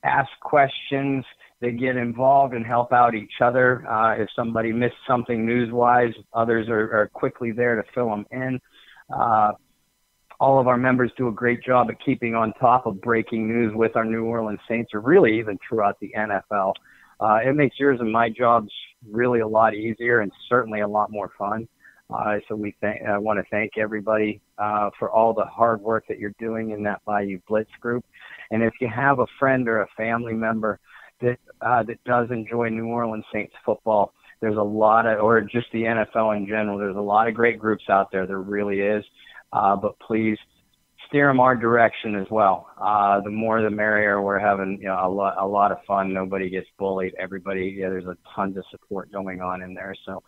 ask questions. They get involved and help out each other. If somebody missed something news-wise, others are quickly there to fill them in. All of our members do a great job at keeping on top of breaking news with our New Orleans Saints, or really even throughout the NFL. It makes yours and my jobs really a lot easier and certainly a lot more fun. So I want to thank everybody for all the hard work that you're doing in that Bayou Blitz group. And if you have a friend or a family member that does enjoy New Orleans Saints football, there's a lot of, or just the NFL in general, there's a lot of great groups out there. There really is. But please steer them our direction as well. The more the merrier. We're having a lot of fun. Nobody gets bullied. Everybody, there's a tons of support going on in there. So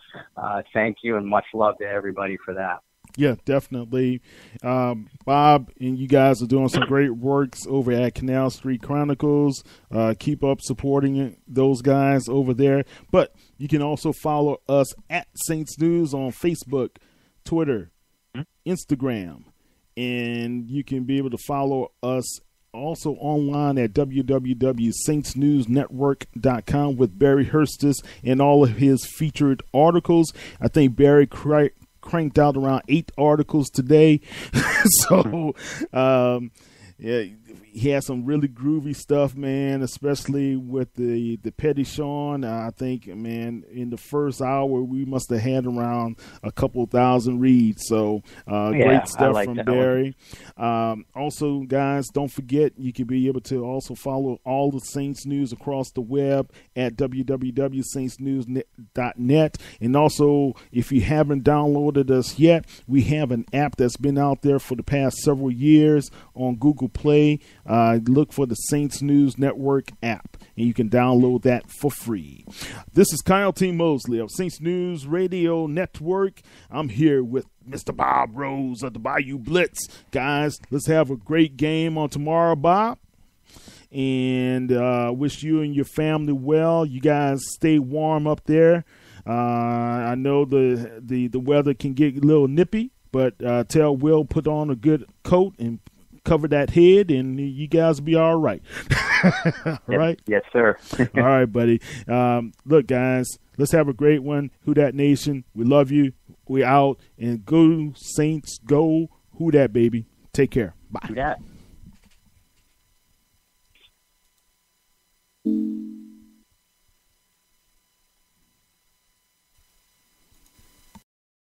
thank you and much love to everybody for that. Yeah, definitely. Bob and you guys are doing some great works over at Canal Street Chronicles. Keep up supporting those guys over there. But you can also follow us at Saints News on Facebook, Twitter, Instagram. And you can be able to follow us also online at www.saintsnewsnetwork.com with Barry Hurstis and all of his featured articles. I think Barry cranked out around 8 articles today. So, yeah, he has some really groovy stuff, man, especially with the Petty Sean. I think, man, in the first hour, we must have had around a couple thousand reads. So great stuff from Barry. Also, guys, don't forget, you can be able to also follow all the Saints news across the web at www.saintsnews.net. And also, if you haven't downloaded us yet, we have an app that's been out there for the past several years on Google Play. Look for the Saints News Network app, and you can download that for free. This is Kyle T. Mosley of Saints News Radio Network. I'm here with Mr. Bob Rose of the Bayou Blitz. Guys, let's have a great game on tomorrow, Bob. And wish you and your family well. You guys stay warm up there. I know the weather can get a little nippy, but tell Will put on a good coat and cover that head, and you guys will be all right. All right? Yes, sir. All right, buddy. Look, guys, let's have a great one. Who Dat Nation, we love you. We out. And go Saints, go. Who Dat, baby. Take care. Bye. Who Dat.